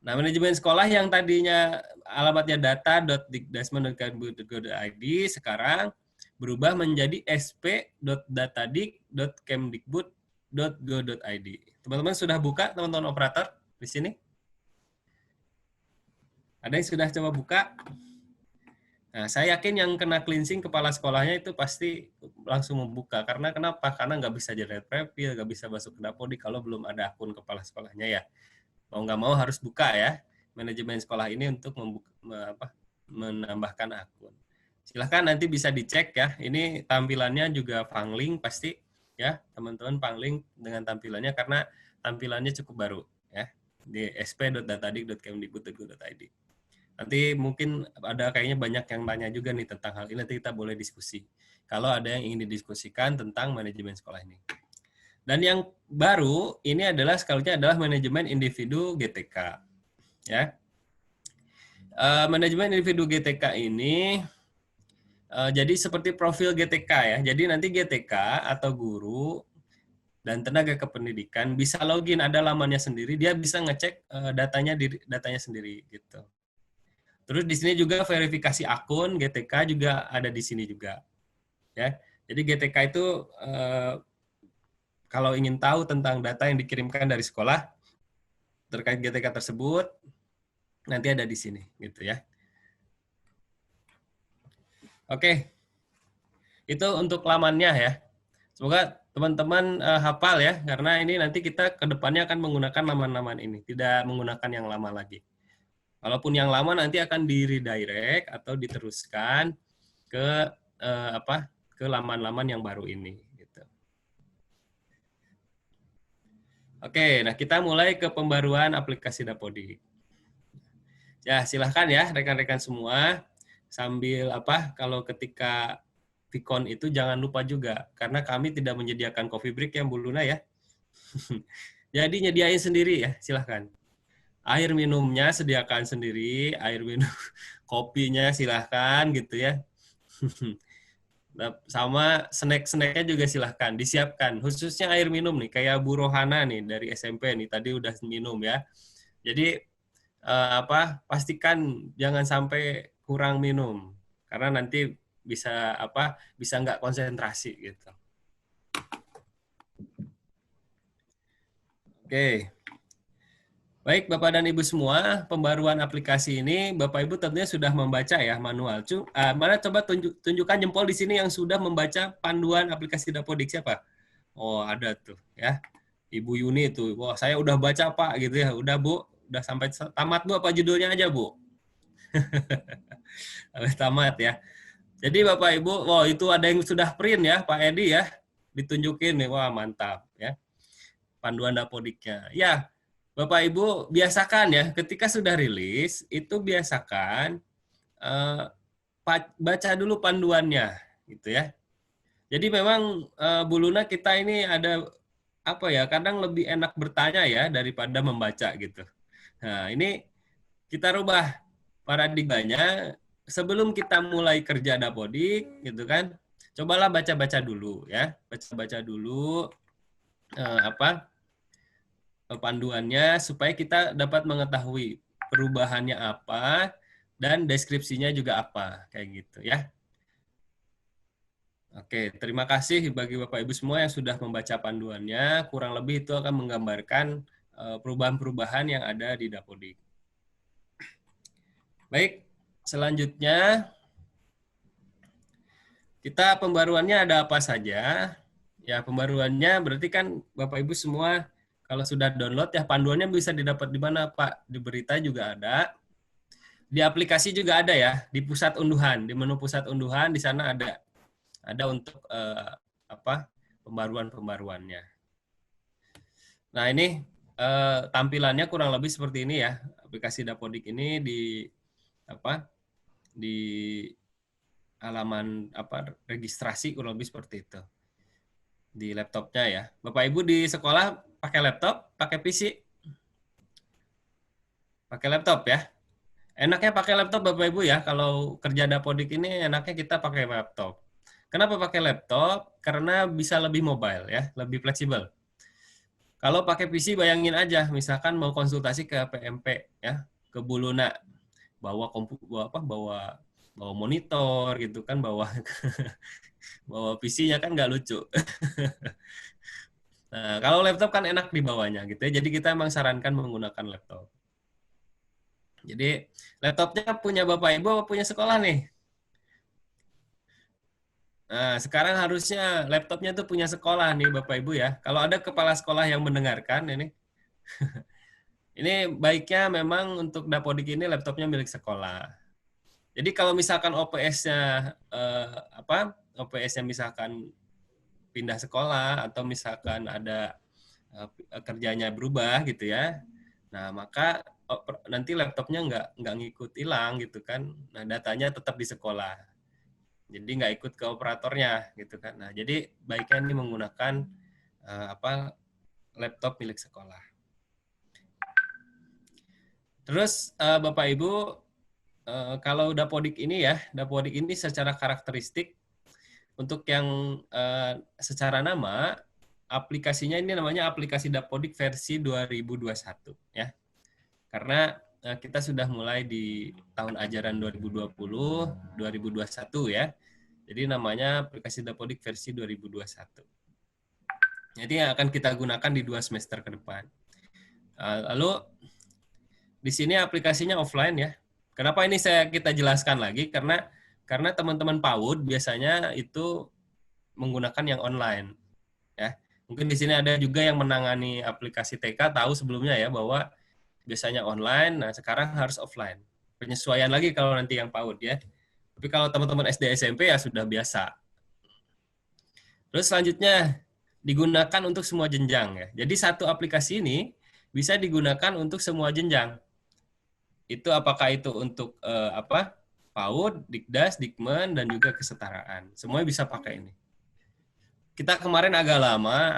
Nah, manajemen sekolah yang tadinya alamatnya data.dikdasmen.kemdikbud.go.id sekarang berubah menjadi sp.datadik.kemdikbud.go.id. Teman-teman sudah buka, teman-teman operator di sini? Ada yang sudah coba buka? Nah, saya yakin yang kena cleansing kepala sekolahnya itu pasti langsung membuka. Karena kenapa? Karena nggak bisa generate prepil, nggak bisa masuk ke Dapodik kalau belum ada akun kepala sekolahnya ya. Mau nggak mau harus buka ya manajemen sekolah ini untuk menambahkan akun. Silahkan nanti bisa dicek ya. Ini tampilannya juga Pangling pasti ya, teman-teman Pangling dengan tampilannya karena tampilannya cukup baru ya di sp.datadik.kemdikbud.go.id. Nanti mungkin ada kayaknya banyak yang tanya juga nih tentang hal ini, nanti kita boleh diskusi. Kalau ada yang ingin didiskusikan tentang manajemen sekolah ini. Dan yang baru ini adalah sekalinya adalah manajemen individu GTK. Ya, manajemen individu GTK ini jadi seperti profil GTK ya. Jadi nanti GTK atau guru dan tenaga kependidikan bisa login, ada lamannya sendiri, dia bisa ngecek datanya sendiri gitu. Terus di sini juga verifikasi akun GTK juga ada di sini juga. Ya. Jadi GTK itu kalau ingin tahu tentang data yang dikirimkan dari sekolah terkait GTK tersebut nanti ada di sini gitu ya. Oke. Itu untuk lamannya ya. Semoga teman-teman hafal ya karena ini nanti kita ke depannya akan menggunakan laman-laman ini, tidak menggunakan yang lama lagi. Walaupun yang lama nanti akan di-redirect atau diteruskan ke ke laman-laman yang baru ini. Gitu. Oke, nah kita mulai ke pembaruan aplikasi Dapodik. Ya silahkan ya rekan-rekan semua sambil kalau ketika Vicon itu jangan lupa juga karena kami tidak menyediakan coffee break ya Bu Luna ya. Jadi nyediain sendiri ya silahkan. Air minumnya sediakan sendiri, air minum kopinya silahkan gitu ya. Sama snack-snacknya juga silahkan disiapkan. Khususnya air minum nih, kayak Bu Rohana nih dari SMP nih tadi udah minum ya. Jadi pastikan jangan sampai kurang minum karena nanti bisa nggak konsentrasi gitu. Oke. Baik, Bapak dan Ibu semua, pembaruan aplikasi ini Bapak Ibu tentunya sudah membaca ya manual. Mana coba tunjukkan jempol di sini yang sudah membaca panduan aplikasi Dapodik siapa? Oh, ada tuh ya. Ibu Yuni itu. Wah, saya udah baca Pak gitu ya. Udah Bu, udah sampai tamat Bu apa judulnya aja Bu? Sampai tamat ya. Jadi Bapak Ibu, wah itu ada yang sudah print ya Pak Edi ya. Ditunjukin nih, wah mantap ya. Panduan Dapodiknya. Ya, Bapak Ibu biasakan ya ketika sudah rilis itu biasakan baca dulu panduannya gitu ya. Jadi memang Bu Luna kita ini ada kadang lebih enak bertanya ya daripada membaca gitu. Nah, ini kita rubah paradigmanya sebelum kita mulai kerja Dapodik gitu kan. Cobalah baca-baca dulu ya. Baca-baca dulu panduannya supaya kita dapat mengetahui perubahannya apa dan deskripsinya juga apa kayak gitu ya. Oke, terima kasih bagi Bapak Ibu semua yang sudah membaca panduannya. Kurang lebih itu akan menggambarkan perubahan-perubahan yang ada di Dapodik. Baik, selanjutnya kita pembaruannya ada apa saja? Ya, pembaruannya berarti kan Bapak Ibu semua kalau sudah download ya panduannya bisa didapat di mana Pak? Di berita juga ada. Di aplikasi juga ada ya, di pusat unduhan, di menu pusat unduhan di sana ada untuk pembaruan-pembaruannya. Nah, ini tampilannya kurang lebih seperti ini ya. Aplikasi Dapodik ini di halaman registrasi kurang lebih seperti itu. Di laptopnya ya. Bapak Ibu di sekolah pakai laptop, pakai PC? Pakai laptop ya. Enaknya pakai laptop Bapak Ibu ya. Kalau kerja Dapodik ini enaknya kita pakai laptop. Kenapa pakai laptop? Karena bisa lebih mobile ya, lebih fleksibel. Kalau pakai PC bayangin aja, misalkan mau konsultasi ke PMP ya, ke Bu Luna, bawa monitor gitu kan, bawa PC-nya kan nggak lucu. Nah, kalau laptop kan enak dibawanya gitu ya. Jadi kita emang sarankan menggunakan laptop. Jadi laptopnya punya Bapak Ibu apa punya sekolah nih? Nah, sekarang harusnya laptopnya tuh punya sekolah nih Bapak Ibu ya. Kalau ada kepala sekolah yang mendengarkan ini, ini baiknya memang untuk Dapodik ini laptopnya milik sekolah. Jadi kalau misalkan OPS-nya OPS-nya misalkan pindah sekolah atau misalkan ada kerjanya berubah gitu ya. Nah, maka nanti laptopnya nggak ngikut hilang gitu kan. Nah, datanya tetap di sekolah. Jadi nggak ikut ke operatornya gitu kan. Nah, jadi baiknya ini menggunakan laptop milik sekolah. Terus Bapak Ibu, kalau Dapodik ini ya, Dapodik ini secara karakteristik untuk yang secara nama, aplikasinya ini namanya aplikasi Dapodik versi 2021 ya. Karena kita sudah mulai di tahun ajaran 2020-2021 ya. Jadi namanya aplikasi Dapodik versi 2021. Jadi yang akan kita gunakan di 2 semester ke depan. Lalu di sini aplikasinya offline ya. Kenapa ini kita jelaskan lagi? Karena teman-teman PAUD biasanya itu menggunakan yang online ya. Mungkin di sini ada juga yang menangani aplikasi TK tahu sebelumnya ya bahwa biasanya online, nah sekarang harus offline. Penyesuaian lagi kalau nanti yang PAUD ya. Tapi kalau teman-teman SD SMP ya sudah biasa. Terus selanjutnya digunakan untuk semua jenjang ya. Jadi satu aplikasi ini bisa digunakan untuk semua jenjang. Itu apakah itu untuk PAUD, Dikdas, Dikmen, dan juga kesetaraan. Semuanya bisa pakai ini. Kita kemarin agak lama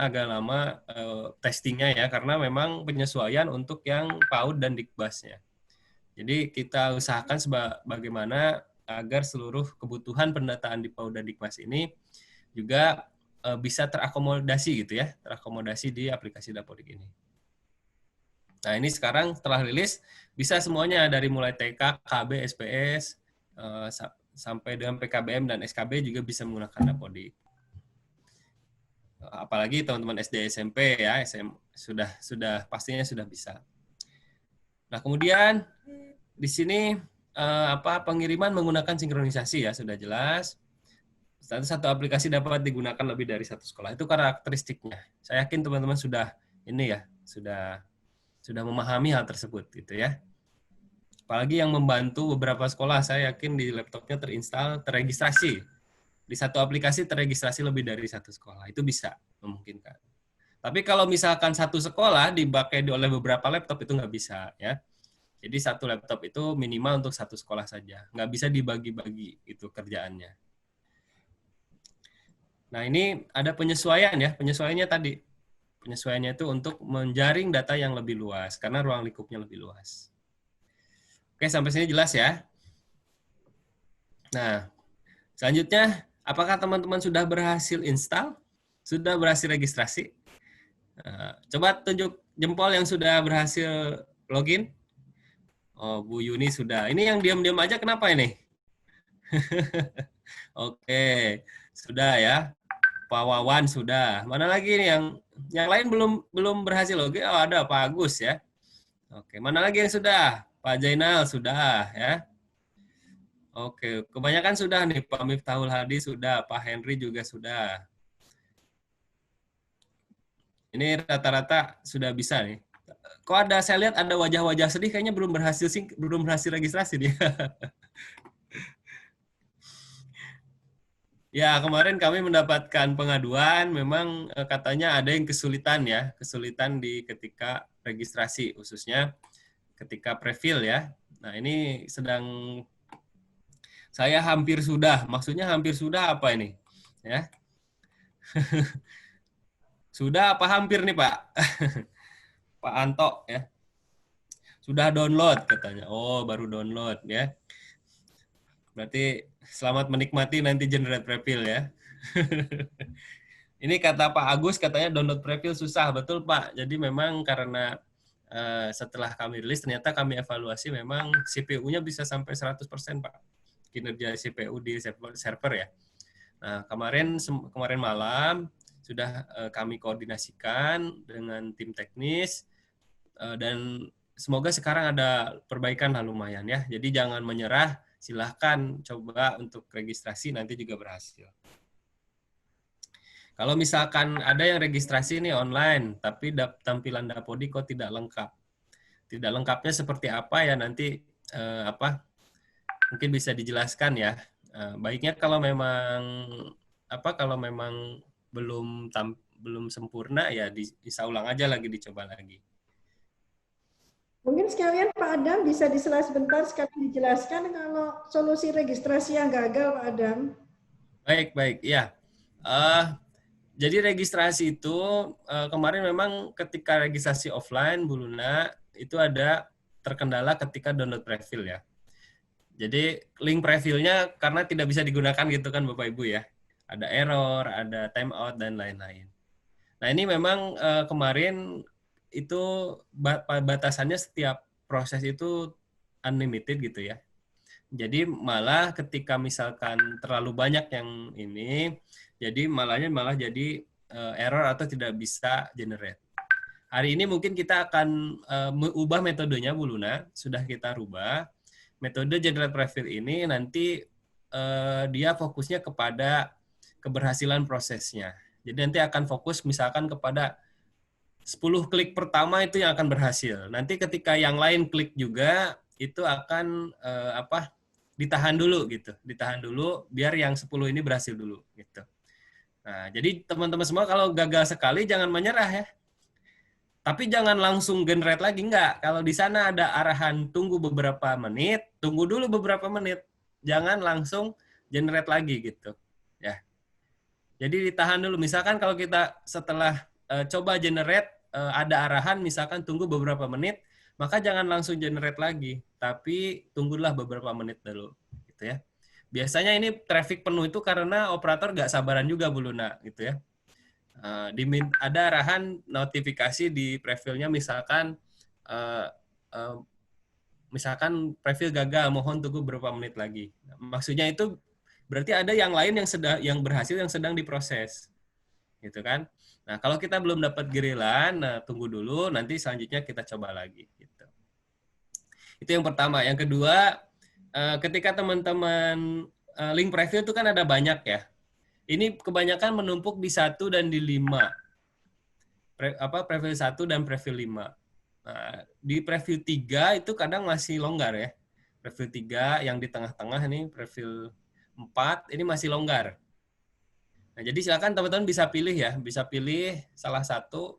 testingnya ya, karena memang penyesuaian untuk yang PAUD dan Dikbasnya. Jadi kita usahakan bagaimana agar seluruh kebutuhan pendataan di PAUD dan Dikbas ini juga bisa terakomodasi gitu ya, terakomodasi di aplikasi Dapodik ini. Nah ini sekarang setelah rilis bisa semuanya dari mulai TK, KB, SPS, sampai dengan PKBM dan SKB juga bisa menggunakan Dapodik. Apalagi teman-teman SD, SMP ya, sudah pastinya sudah bisa. Nah kemudian di sini pengiriman menggunakan sinkronisasi ya sudah jelas. Satu aplikasi dapat digunakan lebih dari satu sekolah, itu karakteristiknya. Saya yakin teman-teman sudah memahami hal tersebut gitu ya. Apalagi yang membantu beberapa sekolah, saya yakin di laptopnya terregistrasi. Di satu aplikasi terregistrasi lebih dari satu sekolah, itu bisa memungkinkan. Tapi kalau misalkan satu sekolah dipakai oleh beberapa laptop itu nggak bisa ya. Jadi satu laptop itu minimal untuk satu sekolah saja, nggak bisa dibagi-bagi itu kerjaannya. Nah ini ada penyesuaian ya, penyesuaiannya tadi. Penyesuaiannya itu untuk menjaring data yang lebih luas, karena ruang lingkupnya lebih luas. Oke, sampai sini jelas ya. Nah, selanjutnya, apakah teman-teman sudah berhasil install? Sudah berhasil registrasi? Nah, coba tunjuk jempol yang sudah berhasil login. Oh, Bu Yuni sudah. Ini yang diam-diam aja kenapa ini? Oke, sudah ya. Pak Wawan sudah. Mana lagi nih yang lain belum berhasil login? Oh, ada Pak Agus ya. Oke, mana lagi yang sudah? Pak Jainal sudah ya. Oke, kebanyakan sudah nih. Pak Miftahul Hadi sudah, Pak Henry juga sudah. Ini rata-rata sudah bisa nih. Kok ada, saya lihat ada wajah-wajah sedih, kayaknya belum berhasil registrasi dia. Ya, kemarin kami mendapatkan pengaduan, memang katanya ada yang kesulitan ya, kesulitan di ketika registrasi, khususnya ketika prefill ya. Nah, ini saya hampir sudah, maksudnya hampir sudah apa ini? Ya. Sudah apa hampir nih, Pak? Pak Anto ya. Sudah download katanya. Oh, baru download ya. Berarti selamat menikmati nanti generate prefill ya. Ini kata Pak Agus katanya download prefill susah. Betul Pak. Jadi memang karena setelah kami rilis ternyata kami evaluasi memang CPU-nya bisa sampai 100% Pak. Kinerja CPU di server ya. Nah, kemarin malam sudah kami koordinasikan dengan tim teknis dan semoga sekarang ada perbaikan lumayan ya. Jadi jangan menyerah, silahkan coba untuk registrasi nanti juga berhasil. Kalau misalkan ada yang registrasi nih online, tapi tampilan Dapodik kok tidak lengkap. Tidak lengkapnya seperti apa ya nanti mungkin bisa dijelaskan ya. Baiknya kalau memang belum sempurna ya bisa ulang aja lagi, dicoba lagi. Mungkin sekalian Pak Adam bisa disela sebentar sekalian dijelaskan kalau solusi registrasi yang gagal Pak Adam. Baik, ya. Jadi registrasi itu kemarin memang ketika registrasi offline Bu Luna itu ada terkendala ketika download preview ya. Jadi link previewnya karena tidak bisa digunakan gitu kan Bapak Ibu ya. Ada error, ada timeout dan lain-lain. Nah ini memang kemarin itu batasannya setiap proses itu unlimited gitu ya. Jadi malah ketika misalkan terlalu banyak yang ini, jadi malah jadi error atau tidak bisa generate. Hari ini mungkin kita akan mengubah metodenya Bu Luna, sudah kita rubah. Metode generate preview ini nanti dia fokusnya kepada keberhasilan prosesnya. Jadi nanti akan fokus misalkan kepada 10 klik pertama itu yang akan berhasil. Nanti ketika yang lain klik juga itu akan ditahan dulu gitu. Ditahan dulu biar yang 10 ini berhasil dulu gitu. Nah, jadi teman-teman semua kalau gagal sekali jangan menyerah ya. Tapi jangan langsung generate lagi, enggak. Kalau di sana ada arahan tunggu beberapa menit, tunggu dulu beberapa menit. Jangan langsung generate lagi gitu. Ya. Jadi ditahan dulu. Misalkan kalau kita setelah coba generate ada arahan misalkan tunggu beberapa menit, maka jangan langsung generate lagi, tapi tunggulah beberapa menit dulu gitu ya. Biasanya ini traffic penuh itu karena operator nggak sabaran juga Bu Luna gitu ya. Ada arahan notifikasi di previewnya misalkan previeu gagal, mohon tunggu beberapa menit lagi. Maksudnya itu berarti ada yang lain yang berhasil yang sedang diproses. Gitu kan. Nah, kalau kita belum dapat gerilan, nah tunggu dulu, nanti selanjutnya kita coba lagi. Gitu. Itu yang pertama. Yang kedua, ketika teman-teman link preview itu kan ada banyak ya. Ini kebanyakan menumpuk di 1 dan di 5. Preview 1 dan preview 5. Nah, di preview 3 itu kadang masih longgar ya. Preview 3 yang di tengah-tengah nih, preview 4 ini masih longgar. Nah, jadi silakan teman-teman bisa pilih ya, bisa pilih salah satu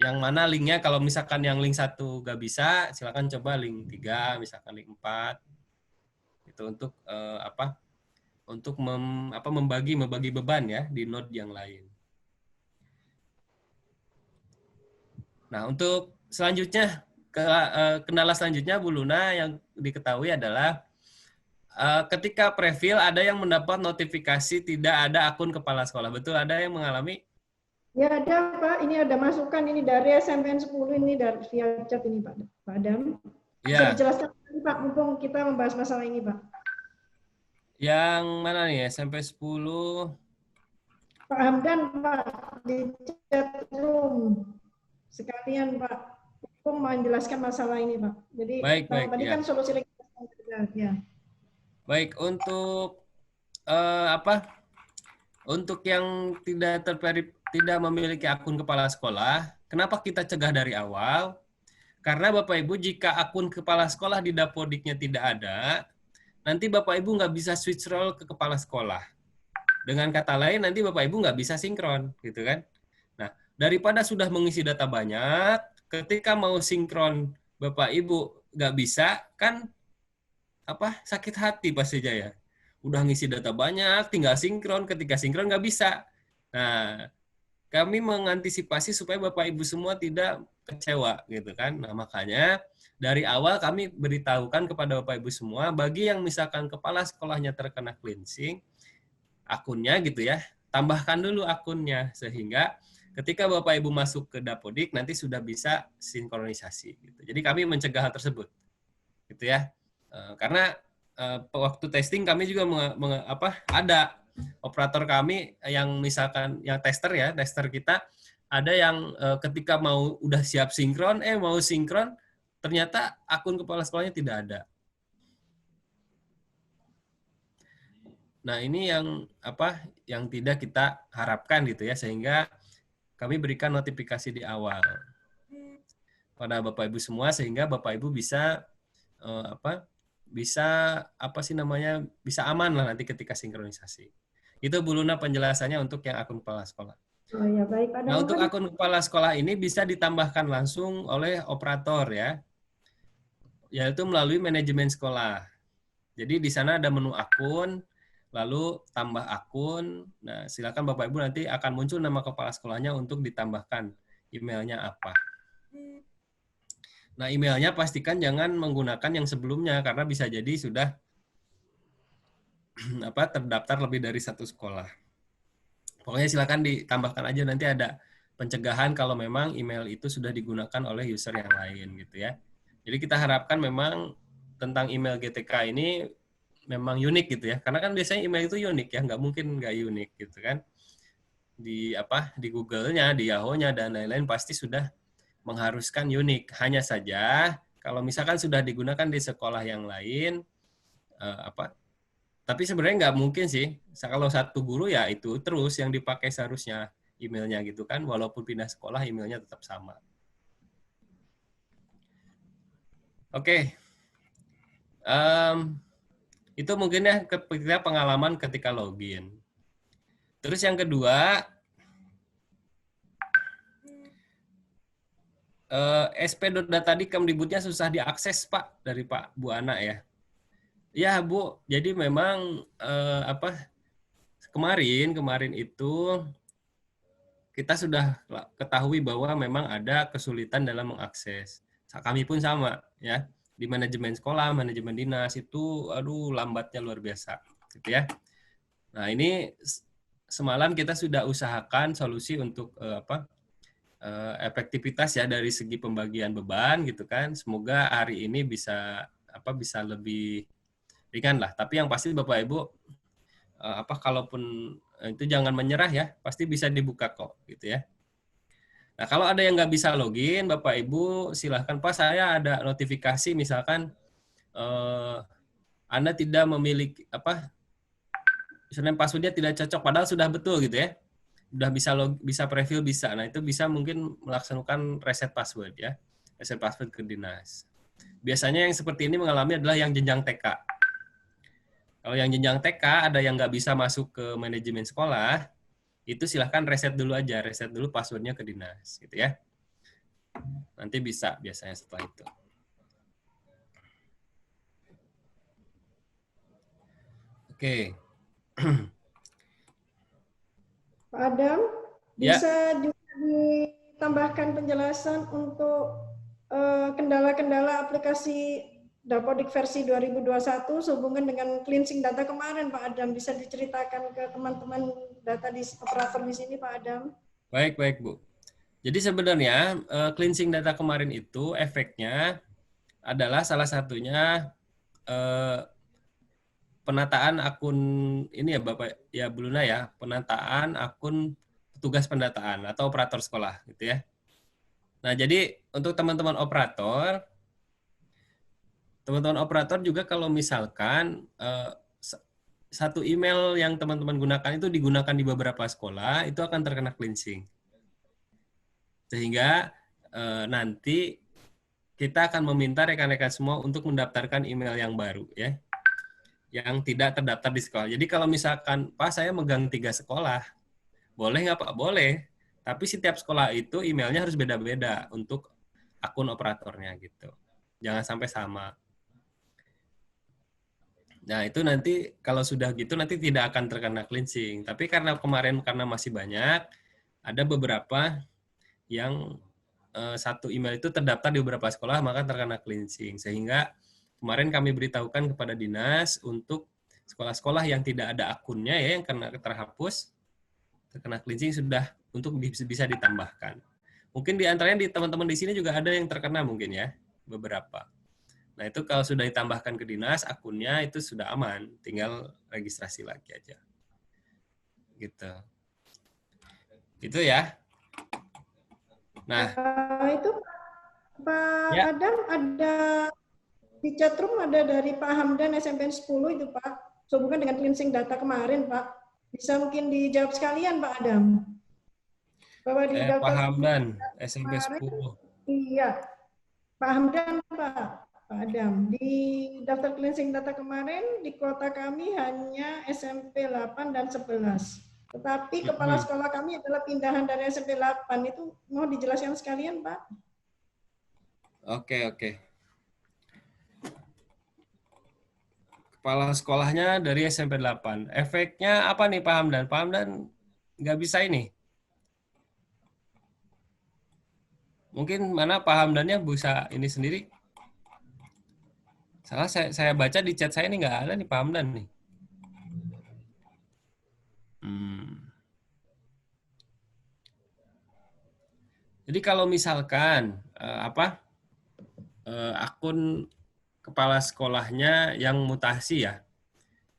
yang mana linknya. Kalau misalkan yang link 1 nggak bisa, silakan coba link 3, misalkan link 4. Itu untuk untuk membagi beban ya di node yang lain. Nah, untuk selanjutnya kendala selanjutnya Bu Luna yang diketahui adalah ketika preview ada yang mendapat notifikasi tidak ada akun kepala sekolah. Betul, ada yang mengalami? Ya ada Pak, ini ada masukan ini dari SMPN 10 ini dari via chat ini Pak Adam. Bisa dijelaskan Pak, mumpung kita membahas masalah ini Pak. Yang mana nih, SMP 10? Pak Hamdan Pak, di chat room. Sekalian Pak, mumpung mau menjelaskan masalah ini Pak. Jadi tadi kan solusi registrasi ya. Baik, untuk untuk yang tidak memiliki akun kepala sekolah, kenapa kita cegah dari awal? Karena Bapak Ibu jika akun kepala sekolah di Dapodiknya tidak ada, nanti Bapak Ibu nggak bisa switch role ke kepala sekolah. Dengan kata lain, nanti Bapak Ibu nggak bisa sinkron, gitu kan? Nah, daripada sudah mengisi data banyak, ketika mau sinkron Bapak Ibu nggak bisa, kan sakit hati pasti ya. Udah ngisi data banyak, tinggal sinkron, ketika sinkron nggak bisa. Nah, kami mengantisipasi supaya Bapak Ibu semua tidak kecewa gitu kan. Nah, makanya dari awal kami beritahukan kepada Bapak Ibu semua, bagi yang misalkan kepala sekolahnya terkena cleansing akunnya gitu ya, tambahkan dulu akunnya sehingga ketika Bapak Ibu masuk ke Dapodik nanti sudah bisa sinkronisasi gitu. Jadi kami mencegah hal tersebut. Gitu ya. Karena waktu testing kami juga ada operator kami yang misalkan yang tester kita ada yang ketika udah siap sinkron mau sinkron ternyata akun kepala sekolahnya tidak ada. Nah, ini yang yang tidak kita harapkan gitu ya, sehingga kami berikan notifikasi di awal pada Bapak Ibu semua, sehingga Bapak Ibu bisa bisa aman lah nanti ketika sinkronisasi. Itu Bu Luna penjelasannya untuk yang akun kepala sekolah. Oh ya, baik Pak Nah, Adam. untuk akun kepala sekolah ini bisa ditambahkan langsung oleh operator ya, yaitu melalui manajemen sekolah. Jadi di sana ada menu akun, lalu tambah akun. Nah, silakan Bapak Ibu nanti akan muncul nama kepala sekolahnya untuk ditambahkan emailnya apa. Nah, emailnya pastikan jangan menggunakan yang sebelumnya karena bisa jadi sudah terdaftar lebih dari satu sekolah. Pokoknya silakan ditambahkan aja, nanti ada pencegahan kalau memang email itu sudah digunakan oleh user yang lain gitu ya. Jadi kita harapkan memang tentang email GTK ini memang unik gitu ya. Karena kan biasanya email itu unik ya, nggak mungkin nggak unik gitu kan. Di Google-nya, di Yahoo-nya dan lain-lain pasti sudah mengharuskan unik. Hanya saja kalau misalkan sudah digunakan di sekolah yang lain tapi sebenarnya nggak mungkin sih. Kalau satu guru ya itu terus yang dipakai seharusnya emailnya gitu kan. Walaupun pindah sekolah emailnya tetap sama. Oke. Itu mungkin ya kita pengalaman ketika login. Terus yang kedua, sp.data di Kemdikbudnya susah diakses Pak dari Pak Bu Ana ya. Ya Bu, jadi memang kemarin itu kita sudah ketahui bahwa memang ada kesulitan dalam mengakses. Kami pun sama ya, di manajemen sekolah, manajemen dinas itu lambatnya luar biasa gitu ya. Nah, ini semalam kita sudah usahakan solusi untuk efektivitas ya dari segi pembagian beban gitu kan. Semoga hari ini bisa lebih ringan lah. Tapi yang pasti Bapak Ibu kalaupun itu jangan menyerah ya, pasti bisa dibuka kok gitu ya. Nah, kalau ada yang nggak bisa login, Bapak Ibu silahkan Pak, saya ada notifikasi misalkan Anda tidak memiliki username passwordnya tidak cocok, padahal sudah betul gitu ya. Udah bisa preview bisa. Nah, itu bisa mungkin melaksanakan reset password ya. Reset password ke dinas. Biasanya yang seperti ini mengalami adalah yang jenjang TK. Kalau yang jenjang TK ada yang nggak bisa masuk ke manajemen sekolah, itu silahkan reset dulu aja, reset dulu passwordnya ke dinas, gitu ya. Nanti bisa biasanya setelah itu. Oke. Pak Adam, bisa juga ditambahkan penjelasan untuk kendala-kendala aplikasi Dapodik versi 2021 sehubungan dengan cleansing data kemarin, Pak Adam. Bisa diceritakan ke teman-teman data di operator di sini, Pak Adam? Baik, Bu. Jadi sebenarnya cleansing data kemarin itu efeknya adalah salah satunya penataan akun ini ya Bapak ya Bu Luna ya, penataan akun petugas pendataan atau operator sekolah gitu ya. Nah, jadi untuk teman-teman operator juga kalau misalkan satu email yang teman-teman gunakan itu digunakan di beberapa sekolah, itu akan terkena cleansing. Sehingga nanti kita akan meminta rekan-rekan semua untuk mendaftarkan email yang baru ya, yang tidak terdaftar di sekolah. Jadi kalau misalkan Pak saya megang 3 sekolah, boleh nggak Pak? Boleh. Tapi setiap sekolah itu emailnya harus beda-beda untuk akun operatornya gitu. Jangan sampai sama. Nah, itu nanti kalau sudah gitu nanti tidak akan terkena cleansing. Tapi karena kemarin masih banyak, ada beberapa yang satu email itu terdaftar di beberapa sekolah maka terkena cleansing. Sehingga kemarin kami beritahukan kepada dinas untuk sekolah-sekolah yang tidak ada akunnya ya yang terhapus, terkena cleansing sudah untuk bisa ditambahkan. Mungkin di antaranya di teman-teman di sini juga ada yang terkena mungkin ya, beberapa. Nah, itu kalau sudah ditambahkan ke dinas, akunnya itu sudah aman, tinggal registrasi lagi aja. Gitu. Itu ya. Nah, itu Pak Adam ada di chatroom ada dari Pak Hamdan SMP 10 itu Pak. sehubungan dengan cleansing data kemarin, Pak. Bisa mungkin dijawab sekalian, Pak Adam. Bahwa di Pak daftar Hamdan, SMP kemarin, 10. iya, Pak Hamdan, Pak Adam. Di daftar cleansing data kemarin, di kota kami hanya SMP 8 dan 11. Tetapi kepala sekolah kami adalah pindahan dari SMP 8. Itu mau dijelaskan sekalian, Pak? Oke. Kepala sekolahnya dari SMP 8. Efeknya apa nih Pak Hamdan? Pak Hamdan nggak bisa ini. Mungkin mana Pak Hamdannya bisa ini sendiri. Salah saya baca di chat saya ini nggak ada nih Pak Hamdan nih. Jadi kalau misalkan akun kepala sekolahnya yang mutasi ya,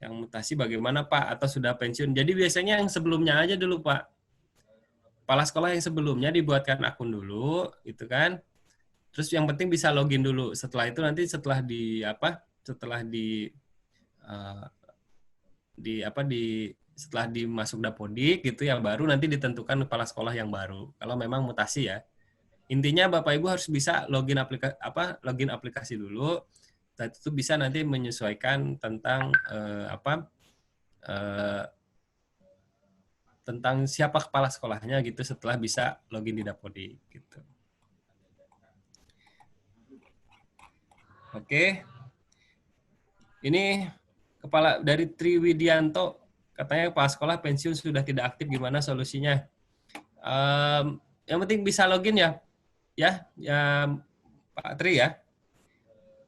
yang mutasi bagaimana Pak? Atau sudah pensiun? Jadi biasanya yang sebelumnya aja dulu Pak. Kepala sekolah yang sebelumnya dibuatkan akun dulu, gitu kan? Terus yang penting bisa login dulu. Setelah itu nanti setelah setelah dimasuk Dapodik gitu ya, baru nanti ditentukan kepala sekolah yang baru. Kalau memang mutasi ya. Intinya Bapak Ibu harus bisa login aplikasi dulu. Dan itu bisa nanti menyesuaikan tentang tentang siapa kepala sekolahnya gitu setelah bisa login di Dapodik gitu. Oke. Ini kepala dari Triwidianto, katanya kepala sekolah pensiun sudah tidak aktif, gimana solusinya? Yang penting bisa login ya Pak Tri ya.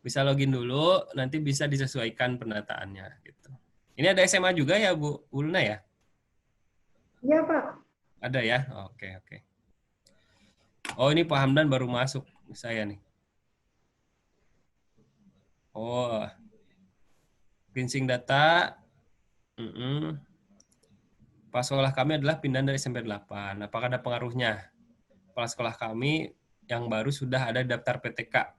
Bisa login dulu, nanti bisa disesuaikan pendataannya gitu. Ini ada SMA juga ya Bu Ulna ya? Iya Pak. Ada ya? Oke. Oh ini Pak Hamdan baru masuk saya nih. Oh, cleansing data. Kepala sekolah kami adalah pindahan dari SMP 8. Apakah ada pengaruhnya? Kepala sekolah kami yang baru sudah ada di daftar PTK.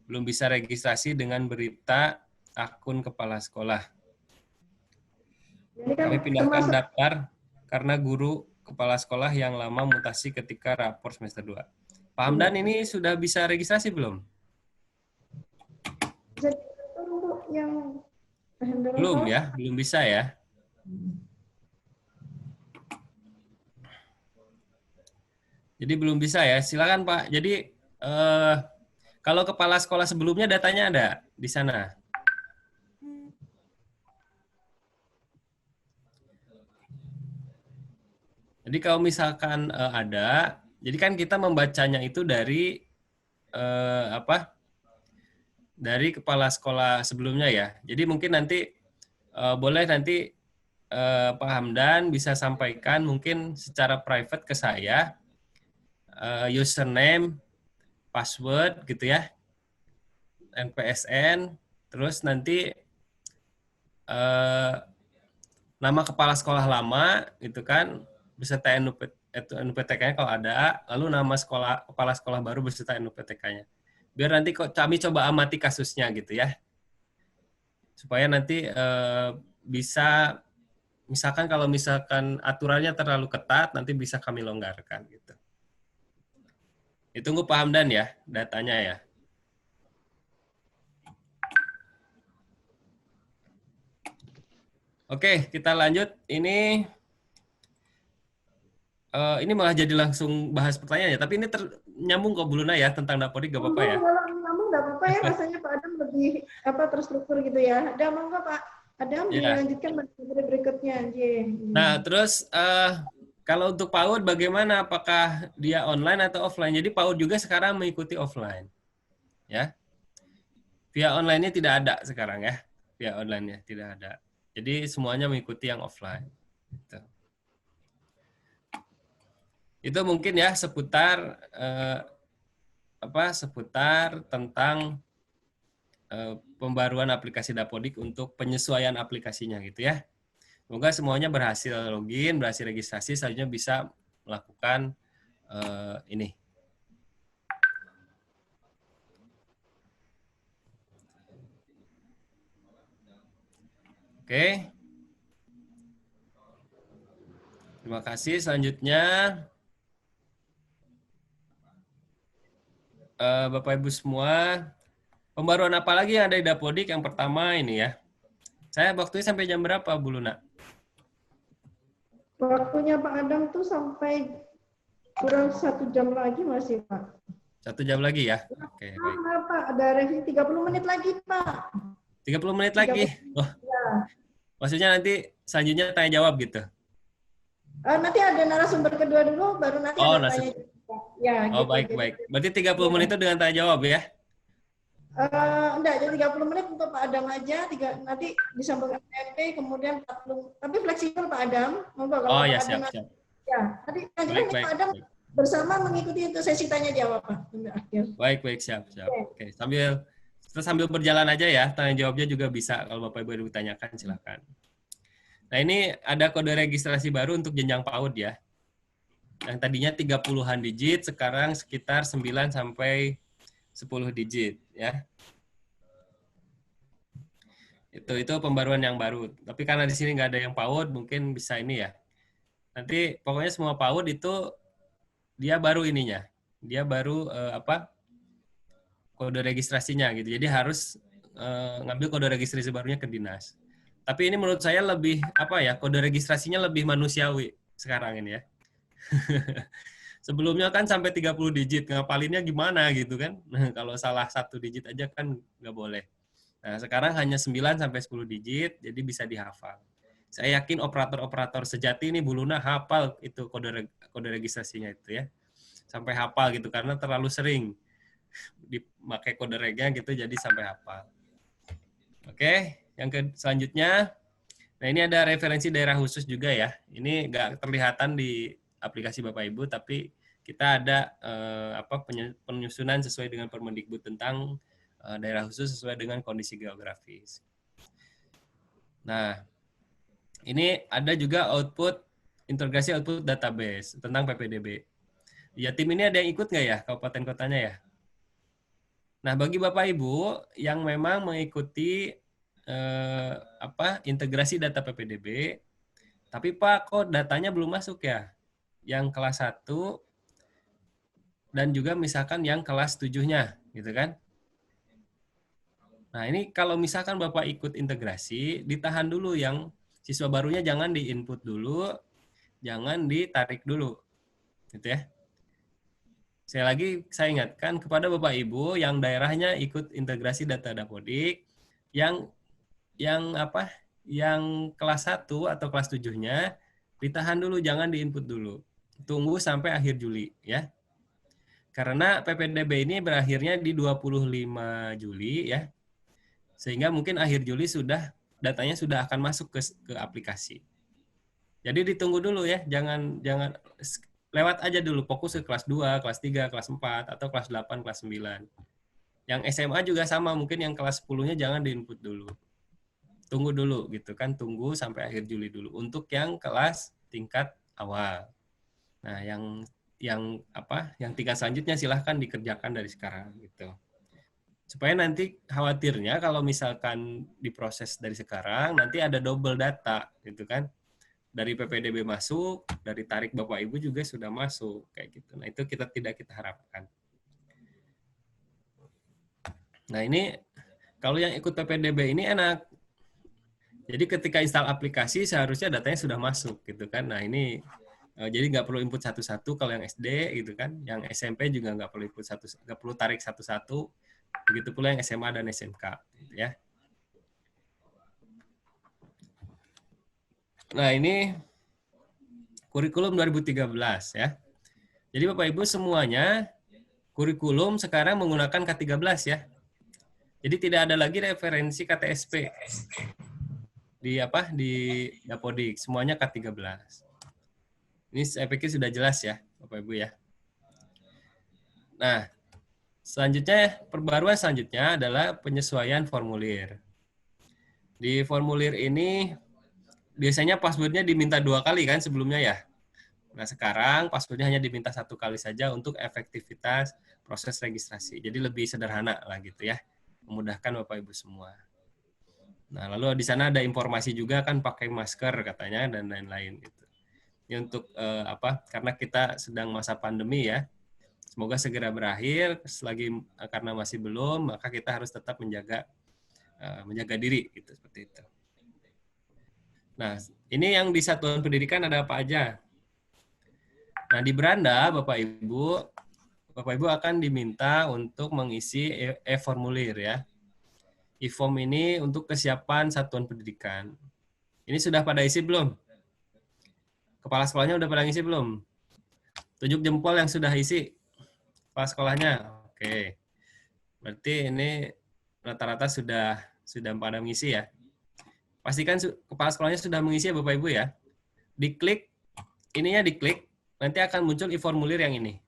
Belum bisa registrasi dengan berita akun kepala sekolah. Kami pindahkan daftar karena guru kepala sekolah yang lama mutasi ketika rapor semester 2. Pak Hamdan ini sudah bisa registrasi belum? Belum ya, belum bisa ya. Jadi belum bisa ya. Silakan Pak. Jadi kalau kepala sekolah sebelumnya datanya ada di sana. Jadi kalau misalkan ada, jadi kan kita membacanya itu dari dari kepala sekolah sebelumnya ya. Jadi mungkin nanti boleh nanti Pak Hamdan bisa sampaikan mungkin secara private ke saya username, password gitu ya, NPSN, terus nanti nama kepala sekolah lama gitu kan beserta NUPTK-nya kalau ada, lalu nama kepala sekolah baru beserta NUPTK-nya. Biar nanti kami coba amati kasusnya gitu ya. Supaya nanti bisa, misalkan kalau misalkan aturannya terlalu ketat, nanti bisa kami longgarkan gitu. Ditunggu Pak Hamdan ya, datanya ya. Oke, kita lanjut. Ini malah jadi langsung bahas pertanyaannya, tapi ini nyambung kok Bu Luna ya tentang Dapodik, gak apa-apa ya? Nyambung gak apa-apa ya, rasanya Pak Adam lebih terstruktur gitu ya. Ada monggo Pak Adam dilanjutkan materi berikutnya. Nah, terus kalau untuk PAUD bagaimana? Apakah dia online atau offline? Jadi PAUD juga sekarang mengikuti offline, ya. Via online-nya tidak ada sekarang ya, via online-nya tidak ada. Jadi semuanya mengikuti yang offline. Gitu. Itu mungkin ya seputar seputar tentang pembaruan aplikasi Dapodik untuk penyesuaian aplikasinya gitu ya. Semoga semuanya berhasil login, berhasil registrasi, selanjutnya bisa melakukan ini. Oke. Terima kasih. Selanjutnya, Bapak Ibu semua, pembaruan apa lagi yang ada di Dapodik? Yang pertama ini ya. Saya waktunya sampai jam berapa, Bu Luna? Waktunya Pak Adam tuh sampai kurang 1 jam lagi masih, Pak. 1 jam lagi ya? Oke, baik. Pak, ada revisi 30 menit lagi, Pak. 30 menit lagi? Oh, Ya. maksudnya nanti selanjutnya tanya jawab gitu? Nanti ada narasumber kedua dulu, baru nanti Oh, ada tanya jawab. Ya, oh, gitu. baik, Jadi, baik. Berarti 30 menit itu dengan tanya jawab ya? enggak, jadi 30 menit untuk Pak Adam aja, nanti disambung MP, kemudian 40. Tapi fleksibel Pak Adam. Monggo kalau Oh Pak ya, Adam siap. ya, nanti Baik, Pak Adam baik. bersama mengikuti untuk sesi tanya jawab, Pak. Sampai akhir. Baik, siap. Oke, sambil berjalan aja ya, tanya jawabnya juga bisa. Kalau Bapak Ibu ada ditanyakan, silakan. Nah, ini ada kode registrasi baru untuk jenjang PAUD ya. Yang tadinya 30-an digit, sekarang sekitar 9 sampai 10 digit ya. Itu pembaruan yang baru. Tapi karena di sini nggak ada yang PAUD, mungkin bisa ini ya. Nanti pokoknya semua PAUD itu dia baru ininya. Dia baru kode registrasinya gitu. Jadi harus ngambil kode registrasi barunya ke dinas. Tapi ini menurut saya lebih kode registrasinya lebih manusiawi sekarang ini ya. Sebelumnya kan sampai 30 digit, ngapalinnya gimana gitu kan. Nah, kalau salah 1 digit aja kan nggak boleh. Nah, sekarang hanya 9 sampai 10 digit, jadi bisa dihafal. Saya yakin operator-operator sejati ini Bu Luna hafal itu kode registrasinya itu ya. Sampai hafal gitu, karena terlalu sering dipakai kode regnya gitu, jadi sampai hafal. Oke, yang selanjutnya, nah ini ada referensi daerah khusus juga ya. Ini nggak terlihatan di aplikasi Bapak Ibu, tapi kita ada penyusunan sesuai dengan Permendikbud tentang daerah khusus sesuai dengan kondisi geografis. Nah, ini ada juga integrasi output database tentang PPDB. Ya, tim ini ada yang ikut nggak ya, kabupaten kotanya ya? Nah, bagi Bapak Ibu yang memang mengikuti integrasi data PPDB, tapi Pak, kok datanya belum masuk ya? Yang kelas 1 dan juga misalkan yang kelas 7-nya, gitu kan? Nah, ini kalau misalkan Bapak ikut integrasi, ditahan dulu yang siswa barunya, jangan di-input dulu, jangan ditarik dulu. Gitu ya. Saya ingatkan kepada Bapak Ibu yang daerahnya ikut integrasi data Dapodik, yang kelas 1 atau kelas 7-nya ditahan dulu, jangan di-input dulu. Tunggu sampai akhir Juli ya. Karena PPDB ini berakhirnya di 25 Juli ya. Sehingga mungkin akhir Juli datanya sudah akan masuk ke aplikasi. Jadi ditunggu dulu ya, jangan lewat aja dulu, fokus ke kelas 2, kelas 3, kelas 4, atau kelas 8, kelas 9. Yang SMA juga sama, mungkin yang kelas 10-nya jangan di-input dulu. Tunggu dulu gitu kan, tunggu sampai akhir Juli dulu untuk yang kelas tingkat awal. Nah, yang tingkat selanjutnya silahkan dikerjakan dari sekarang gitu. Supaya nanti khawatirnya kalau misalkan diproses dari sekarang, nanti ada double data gitu kan. Dari PPDB masuk, dari tarik Bapak Ibu juga sudah masuk kayak gitu. Nah, itu tidak kita harapkan. Nah, ini kalau yang ikut PPDB ini enak. Jadi ketika install aplikasi seharusnya datanya sudah masuk gitu kan. Nah, ini jadi nggak perlu input satu-satu kalau yang SD gitu kan. Yang SMP juga nggak perlu tarik satu-satu. Begitu pula yang SMA dan SMK gitu ya. Nah, ini kurikulum 2013 ya. Jadi Bapak Ibu semuanya kurikulum sekarang menggunakan K13 ya. Jadi tidak ada lagi referensi KTSP di Dapodik, semuanya K13. Ini saya pikir sudah jelas ya, Bapak Ibu ya. Nah, perbaruan selanjutnya adalah penyesuaian formulir. Di formulir ini biasanya passwordnya diminta 2 kali kan sebelumnya ya. Nah, sekarang passwordnya hanya diminta 1 kali saja untuk efektivitas proses registrasi. Jadi lebih sederhana lah gitu ya, memudahkan Bapak Ibu semua. Nah, lalu di sana ada informasi juga kan pakai masker katanya dan lain-lain gitu. Ini untuk karena kita sedang masa pandemi ya. Semoga segera berakhir. Selagi karena masih belum, maka kita harus tetap menjaga diri gitu, seperti itu. Nah, ini yang di satuan pendidikan ada apa aja? Nah, di beranda Bapak Ibu akan diminta untuk mengisi e-formulir ya. E-form ini untuk kesiapan satuan pendidikan. Ini sudah pada isi belum? Kepala sekolahnya udah pada ngisi belum? Tunjuk jempol yang sudah isi kepala sekolahnya. Oke. Berarti ini rata-rata sudah pada mengisi ya. Pastikan kepala sekolahnya sudah mengisi ya Bapak Ibu ya. Diklik, diklik, nanti akan muncul e-formulir yang ini.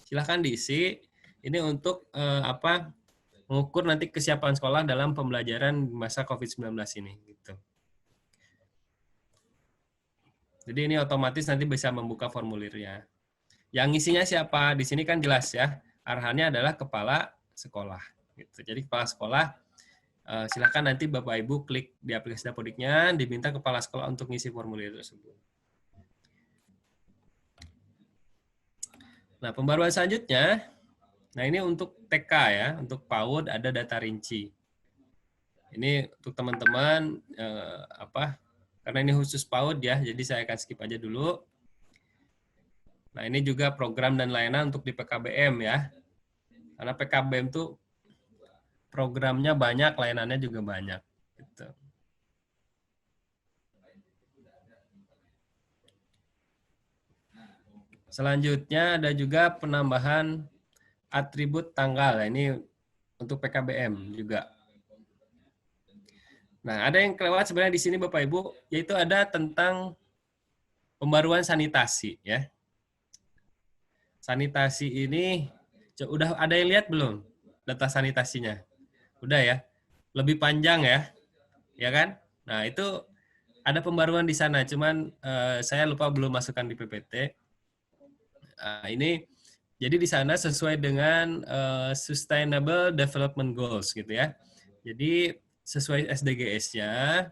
Silahkan diisi. Ini untuk mengukur nanti kesiapan sekolah dalam pembelajaran masa COVID-19 ini. Gitu. Jadi ini otomatis nanti bisa membuka formulirnya. Yang ngisinya siapa? Di sini kan jelas ya. Arahannya adalah kepala sekolah. Gitu. Jadi kepala sekolah, silakan nanti Bapak Ibu klik di aplikasi Dapodiknya, diminta kepala sekolah untuk ngisi formulir tersebut. Nah, pembaruan selanjutnya, nah ini untuk TK ya, untuk PAUD ada data rinci. Ini untuk teman-teman karena ini khusus PAUD ya, jadi saya akan skip aja dulu. Nah, ini juga program dan layanan untuk di PKBM ya. Karena PKBM itu programnya banyak, layanannya juga banyak. Gitu. Selanjutnya ada juga penambahan atribut tanggal. Nah, ini untuk PKBM juga. Nah, ada yang kelewat sebenarnya di sini Bapak Ibu, yaitu ada tentang pembaruan sanitasi ya. Sanitasi ini udah ada yang lihat belum data sanitasinya? Udah ya. Lebih panjang ya. Ya kan? Nah, itu ada pembaruan di sana, cuman saya lupa belum masukkan di PPT. Ini jadi di sana sesuai dengan Sustainable Development Goals gitu ya. Jadi sesuai SDGs-nya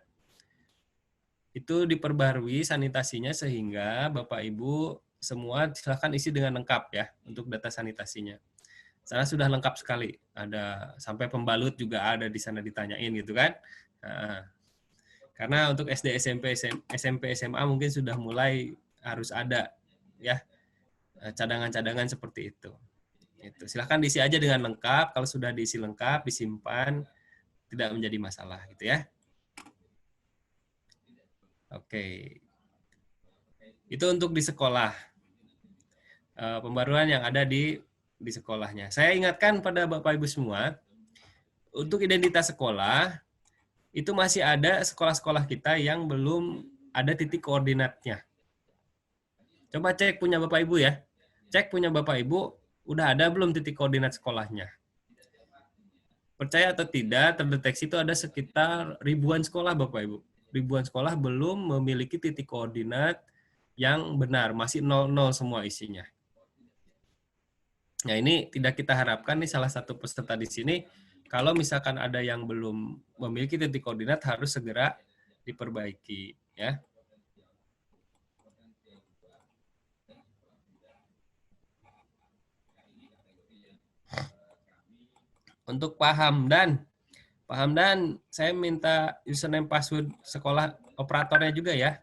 itu diperbarui sanitasinya sehingga Bapak Ibu semua silahkan isi dengan lengkap ya untuk data sanitasinya. Sana sudah lengkap sekali, ada sampai pembalut juga ada di sana ditanyain gitu kan. Nah, karena untuk SD, SMP, SMA mungkin sudah mulai harus ada ya cadangan-cadangan seperti itu. Silahkan diisi aja dengan lengkap. Kalau sudah diisi lengkap, disimpan, tidak menjadi masalah gitu ya. Oke. Itu untuk di sekolah. Pembaruan yang ada di sekolahnya. Saya ingatkan pada Bapak Ibu semua, untuk identitas sekolah, itu masih ada sekolah-sekolah kita yang belum ada titik koordinatnya. Coba cek punya Bapak Ibu ya. Cek punya Bapak Ibu, udah ada belum titik koordinat sekolahnya? Percaya atau tidak, terdeteksi itu ada sekitar ribuan sekolah Bapak Ibu. Ribuan sekolah belum memiliki titik koordinat yang benar, masih 00 semua isinya. Nah, ini tidak kita harapkan nih salah satu peserta di sini, kalau misalkan ada yang belum memiliki titik koordinat harus segera diperbaiki ya. Untuk Pak Hamdan, saya minta username password sekolah operatornya juga ya,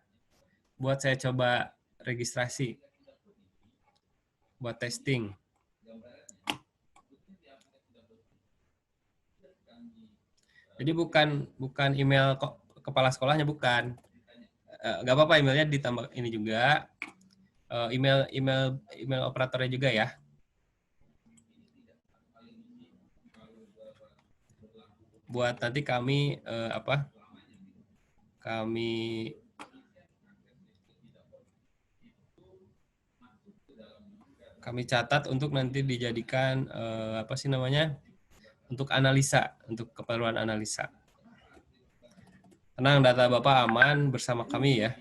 buat saya coba registrasi, buat testing. Jadi bukan email kepala sekolahnya, bukan. Nggak apa-apa, emailnya ditambah ini juga, email operatornya juga ya. Buat nanti kami kami catat untuk nanti dijadikan untuk analisa, untuk keperluan analisa. Tenang, data Bapak aman bersama kami ya.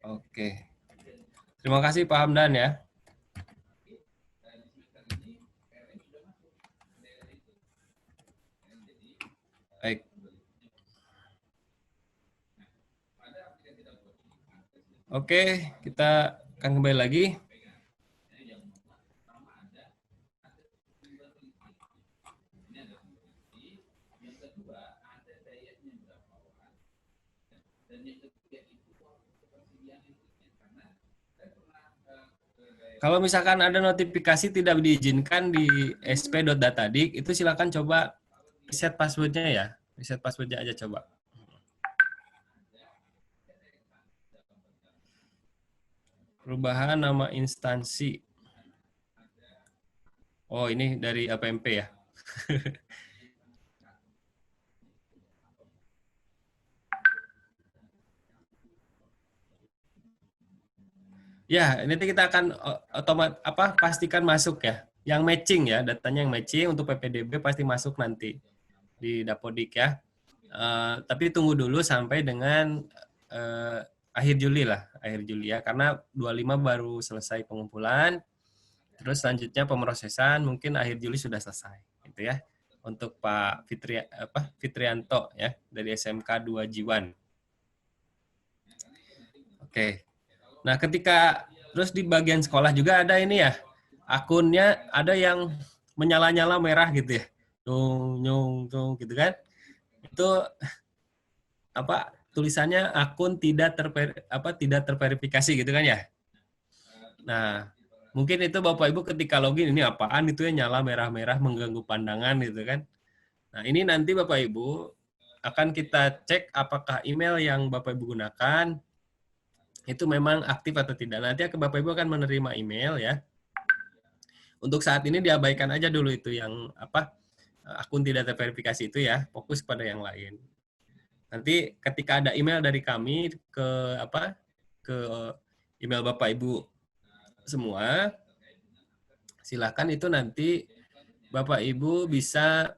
Oke. Terima kasih Pak Hamdan ya. Baik. Oke, kita akan kembali lagi. Kalau misalkan ada notifikasi tidak diizinkan di sp.datadik, itu silakan coba reset passwordnya ya. Reset passwordnya aja coba. Perubahan nama instansi. Oh, ini dari APMP ya. Ya, nanti kita akan pastikan masuk ya. Yang matching ya, datanya yang matching untuk PPDB pasti masuk nanti di Dapodik ya. Tapi tunggu dulu sampai dengan akhir Juli lah, akhir Juli ya, karena 25 baru selesai pengumpulan. Terus selanjutnya pemrosesan mungkin akhir Juli sudah selesai, gitu ya. Untuk Pak Fitrianto ya dari SMK 2 Jiwan. Oke. Nah, ketika terus di bagian sekolah juga ada ini ya, akunnya ada yang menyala-nyala merah gitu ya. Tung gitu kan. Itu tulisannya akun tidak terverifikasi gitu kan ya. Nah, mungkin itu Bapak Ibu ketika login ini apaan itu ya nyala merah-merah mengganggu pandangan gitu kan. Nah, ini nanti Bapak Ibu akan kita cek apakah email yang Bapak Ibu gunakan itu memang aktif atau tidak. Nanti Bapak Ibu akan menerima email ya. Untuk saat ini diabaikan aja dulu itu yang akun tidak terverifikasi itu ya, fokus pada yang lain. Nanti ketika ada email dari kami ke email Bapak Ibu semua, silakan itu nanti Bapak Ibu bisa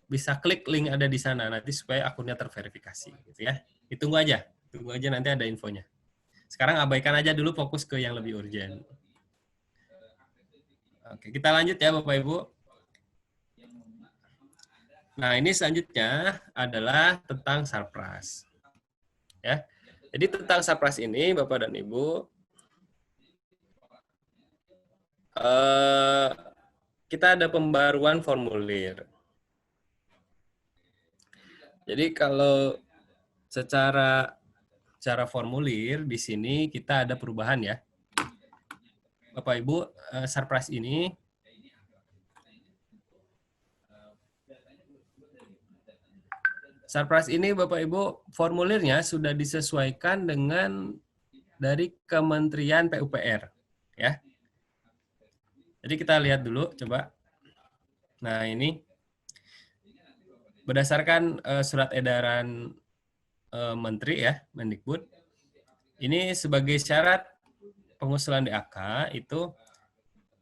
bisa klik link ada di sana nanti supaya akunnya terverifikasi gitu ya. Tunggu aja nanti ada infonya. Sekarang abaikan aja dulu, fokus ke yang lebih urgent. Oke, kita lanjut ya Bapak Ibu. Nah, ini selanjutnya adalah tentang Sarpras. Ya. Jadi tentang Sarpras ini Bapak dan Ibu kita ada pembaruan formulir. Jadi kalau secara formulir di sini kita ada perubahan ya. Bapak Ibu, Sarpras ini Bapak Ibu formulirnya sudah disesuaikan dengan dari Kementerian PUPR ya. Jadi kita lihat dulu coba. Nah, ini berdasarkan surat edaran Menteri ya, Mendikbud. Ini sebagai syarat pengusulan DAK itu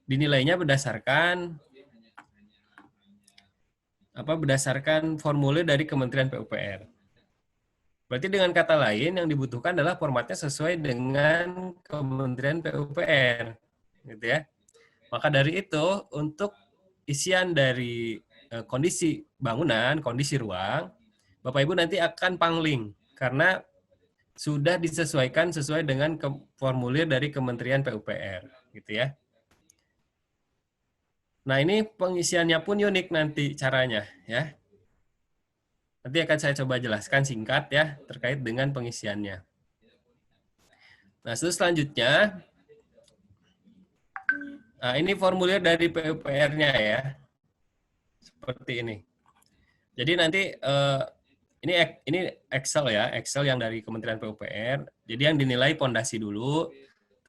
dinilainya berdasarkan formulir dari Kementerian PUPR. Berarti dengan kata lain yang dibutuhkan adalah formatnya sesuai dengan Kementerian PUPR, gitu ya. Maka dari itu untuk isian dari kondisi bangunan, kondisi ruang, Bapak Ibu nanti akan pangling karena sudah disesuaikan sesuai dengan formulir dari Kementerian PUPR, gitu ya. Nah, ini pengisiannya pun unik nanti caranya, ya. Nanti akan saya coba jelaskan singkat ya terkait dengan pengisiannya. Nah, selanjutnya, nah ini formulir dari PUPR-nya ya, seperti ini. Jadi nanti ini Excel ya, Excel yang dari Kementerian PUPR. Jadi yang dinilai pondasi dulu,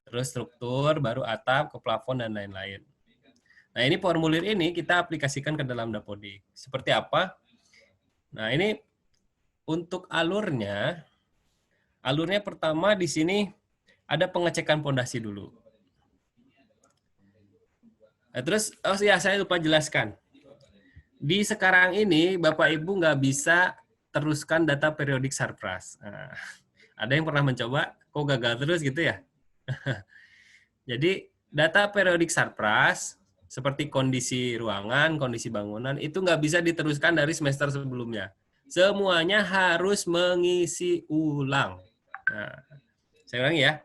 terus struktur, baru atap, ke plafon dan lain-lain. Nah, ini formulir ini kita aplikasikan ke dalam Dapodik. Seperti apa? Nah, ini untuk alurnya pertama di sini ada pengecekan pondasi dulu. Nah, terus, saya lupa jelaskan. Di sekarang ini, Bapak Ibu nggak bisa teruskan data periodik surprise. Nah, ada yang pernah mencoba, kok gagal terus gitu ya? Jadi data periodik surprise seperti kondisi ruangan, kondisi bangunan itu nggak bisa diteruskan dari semester sebelumnya. Semuanya harus mengisi ulang. Nah, saya ulangi ya.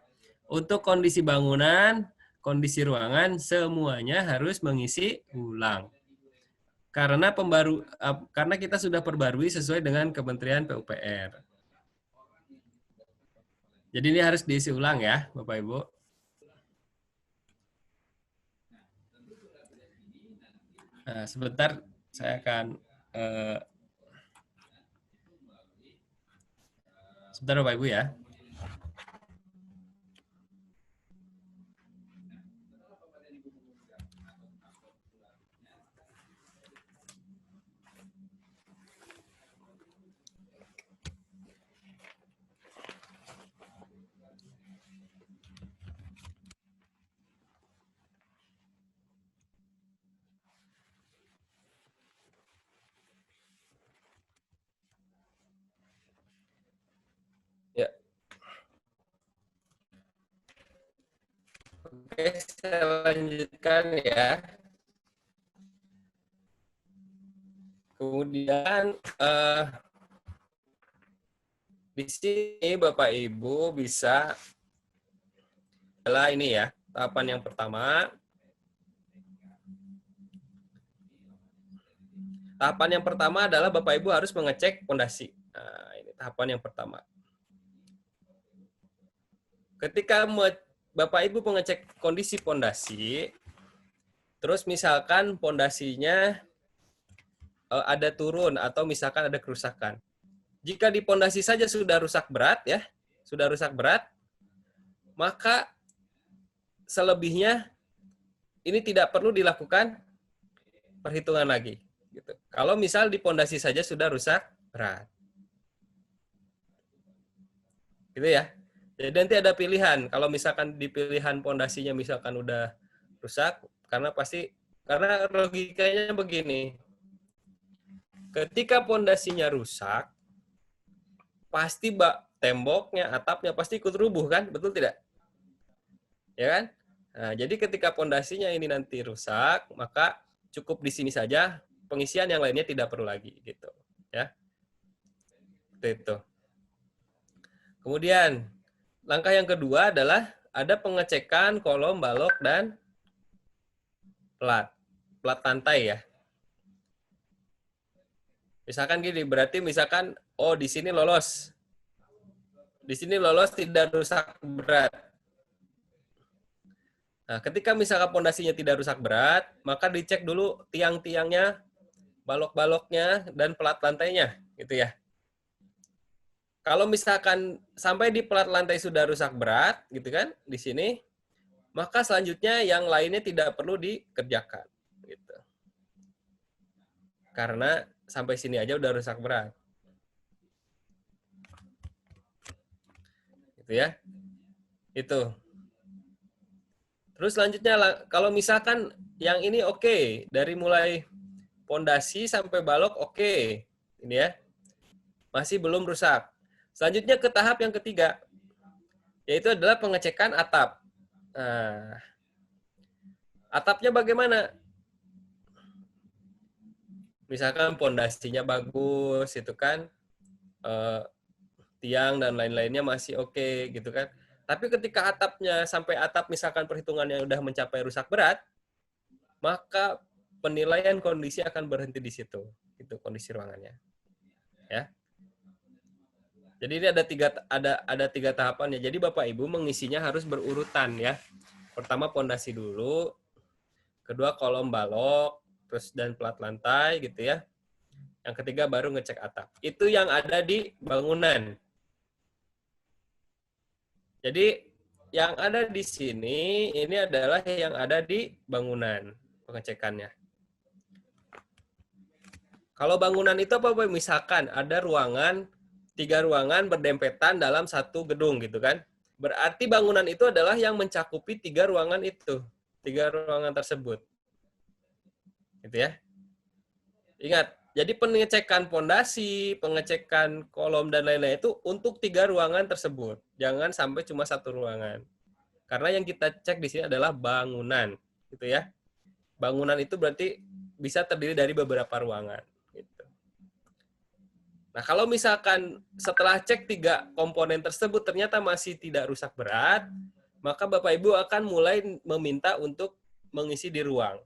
Untuk kondisi bangunan, kondisi ruangan semuanya harus mengisi ulang. Karena kita sudah perbarui sesuai dengan Kementerian PUPR. Jadi ini harus diisi ulang ya, Bapak Ibu. Nah, sebentar saya akan sebentar Bapak Ibu ya. Ya. Oke, saya lanjutkan ya. Kemudian di sini Bapak Ibu bisa adalah ini ya, tahapan yang pertama. Tahapan yang pertama adalah Bapak Ibu harus mengecek pondasi. Nah, ini tahapan yang pertama. Ketika Bapak Ibu mengecek kondisi pondasi, terus misalkan pondasinya ada turun atau misalkan ada kerusakan. Jika di pondasi saja sudah rusak berat ya, maka selebihnya ini tidak perlu dilakukan perhitungan lagi. Gitu. Kalau misal di pondasi saja sudah rusak berat, gitu ya. Jadi nanti ada pilihan. Kalau misalkan di pilihan pondasinya misalkan udah rusak, karena logikanya begini. Ketika pondasinya rusak, pasti temboknya, atapnya pasti ikut rubuh kan? Betul tidak? Ya kan? Nah, jadi ketika pondasinya ini nanti rusak, maka cukup di sini saja, pengisian yang lainnya tidak perlu lagi gitu, ya. Itu. Kemudian langkah yang kedua adalah ada pengecekan kolom, balok, dan plat lantai ya. Misalkan gini, berarti misalkan, oh di sini lolos tidak rusak berat. Nah, ketika misalkan pondasinya tidak rusak berat, maka dicek dulu tiang-tiangnya, balok-baloknya, dan plat lantainya, gitu ya. Kalau misalkan sampai di plat lantai sudah rusak berat, gitu kan, di sini, maka selanjutnya yang lainnya tidak perlu dikerjakan, gitu. Karena sampai sini aja udah rusak berat. Gitu ya. Itu. Terus selanjutnya, kalau misalkan yang ini oke, dari mulai pondasi sampai balok oke, ini ya, masih belum rusak. Selanjutnya ke tahap yang ketiga, yaitu adalah pengecekan atap. Nah, atapnya bagaimana? Misalkan pondasinya bagus, itu kan, tiang dan lain-lainnya masih oke, gitu kan. Tapi ketika atapnya sampai atap misalkan perhitungannya udah mencapai rusak berat, maka penilaian kondisi akan berhenti di situ, itu kondisi ruangannya, ya. Jadi ini ada tiga tahapannya. Jadi Bapak Ibu mengisinya harus berurutan ya. Pertama pondasi dulu, kedua kolom balok, terus dan plat lantai gitu ya. Yang ketiga baru ngecek atap. Itu yang ada di bangunan. Jadi yang ada di sini ini adalah yang ada di bangunan pengecekannya. Kalau bangunan itu apa? Misalkan ada ruangan, 3 ruangan berdempetan dalam satu gedung gitu kan. Berarti bangunan itu adalah yang mencakupi 3 ruangan itu. 3 ruangan tersebut. Gitu ya. Ingat, Jadi pengecekan pondasi, pengecekan kolom dan lain-lain itu untuk 3 ruangan tersebut. Jangan sampai cuma 1 ruangan. Karena yang kita cek di sini adalah bangunan, gitu ya. Bangunan itu berarti bisa terdiri dari beberapa ruangan. Gitu. Nah, kalau misalkan setelah cek 3 komponen tersebut ternyata masih tidak rusak berat, maka Bapak Ibu akan mulai meminta untuk mengisi di ruang.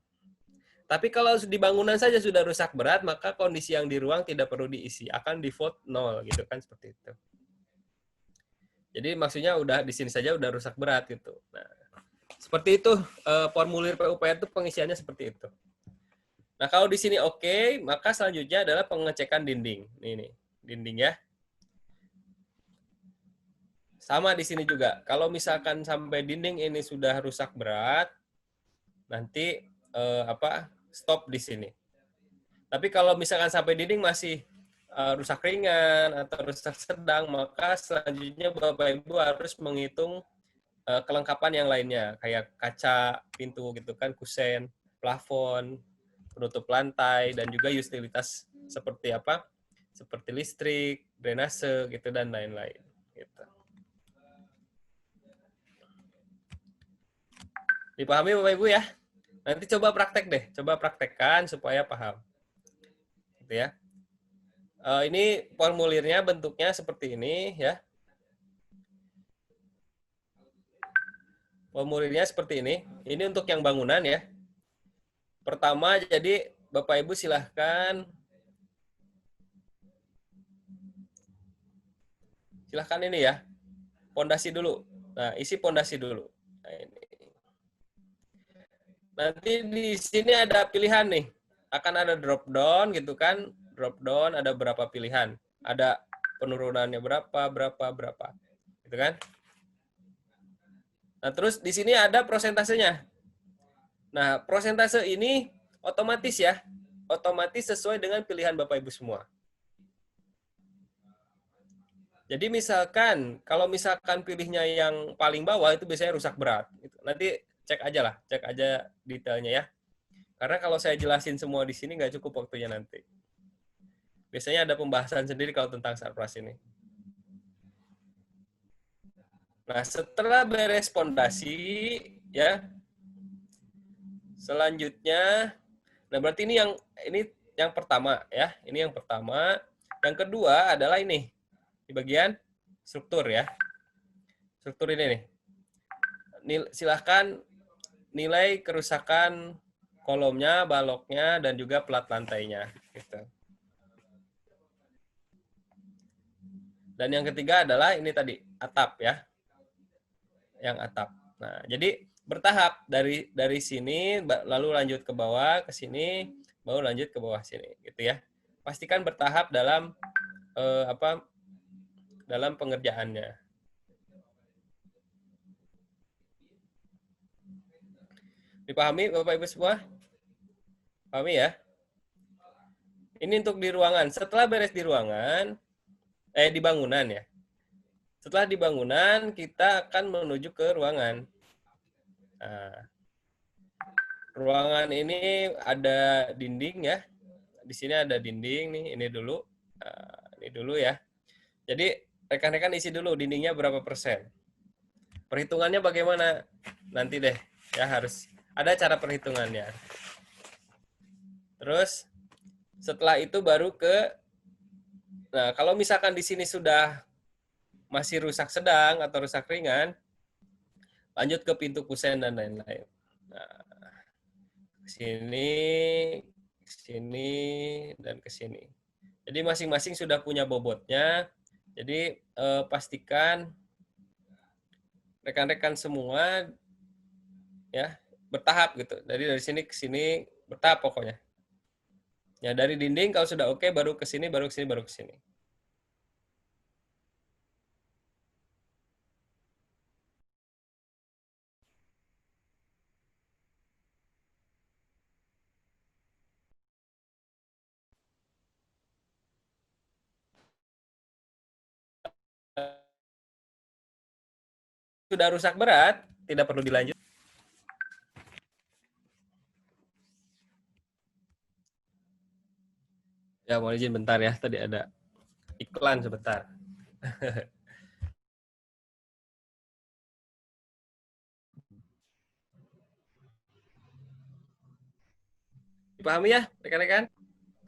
Tapi kalau di bangunan saja sudah rusak berat, maka kondisi yang di ruang tidak perlu diisi, akan default 0 gitu kan, seperti itu. Jadi maksudnya udah di sini saja udah rusak berat gitu. Nah, seperti itu formulir PUPR itu pengisiannya seperti itu. Nah, kalau di sini oke, maka selanjutnya adalah pengecekan dinding. Nih, dinding ya. Sama di sini juga. Kalau misalkan sampai dinding ini sudah rusak berat, nanti stop di sini. Tapi kalau misalkan sampai dinding masih rusak ringan atau rusak sedang, maka selanjutnya Bapak Ibu harus menghitung kelengkapan yang lainnya, kayak kaca, pintu gitu kan, kusen, plafon, penutup lantai, dan juga utilitas seperti apa? Seperti listrik, drainase gitu dan lain-lain. Gitu. Dipahami Bapak Ibu ya? Nanti coba praktek deh, coba praktekkan supaya paham. Gitu ya. Ini formulirnya bentuknya seperti ini ya. Formulirnya seperti ini. Ini untuk yang bangunan ya. Pertama, jadi Bapak Ibu silahkan ini ya. Pondasi dulu. Nah, isi pondasi dulu. Nah, ini. Nanti di sini ada pilihan nih. Akan ada drop down gitu kan. Drop down ada berapa pilihan. Ada penurunannya berapa. Gitu kan? Nah, terus di sini ada prosentasenya. Nah, prosentase ini otomatis ya. Otomatis sesuai dengan pilihan Bapak Ibu semua. Jadi misalkan, kalau misalkan pilihnya yang paling bawah itu biasanya rusak berat. Nanti cek aja detailnya ya. Karena kalau saya jelasin semua di sini nggak cukup waktunya nanti. Biasanya ada pembahasan sendiri kalau tentang sarpras ini. Nah, setelah beres pondasi, ya, selanjutnya, nah berarti ini yang pertama ya, ini yang pertama. Yang kedua adalah ini di bagian struktur ya, struktur ini nih. Silahkan nilai kerusakan kolomnya, baloknya, dan juga plat lantainya. Gitu. Dan yang ketiga adalah ini tadi, atap ya. Yang atap. Nah, jadi bertahap dari sini, lalu lanjut ke bawah, ke sini, baru lanjut ke bawah sini. Gitu ya. Pastikan bertahap dalam dalam pengerjaannya. Dipahami Bapak Ibu semua? Pahami ya? Ini untuk di ruangan. Setelah beres di ruangan, di bangunan ya. Setelah di bangunan, kita akan menuju ke ruangan. Nah, ruangan ini ada dinding ya. Di sini ada dinding nih, ini dulu. Nah, ini dulu ya. Jadi rekan-rekan isi dulu dindingnya berapa persen. Perhitungannya bagaimana? Nanti deh ya, harus ada cara perhitungannya. Terus setelah itu baru nah kalau misalkan di sini sudah masih rusak sedang atau rusak ringan, lanjut ke pintu kusen dan lain-lain. Nah, ke sini, dan ke sini. Jadi masing-masing sudah punya bobotnya. Jadi pastikan rekan-rekan semua ya bertahap gitu. Dari sini ke sini bertahap pokoknya. Ya dari dinding kalau sudah oke, baru ke sini, baru ke sini, baru ke sini. Sudah rusak berat, tidak perlu dilanjut. Ya, mohon izin bentar ya. Tadi ada iklan sebentar. Dipahami ya, rekan-rekan?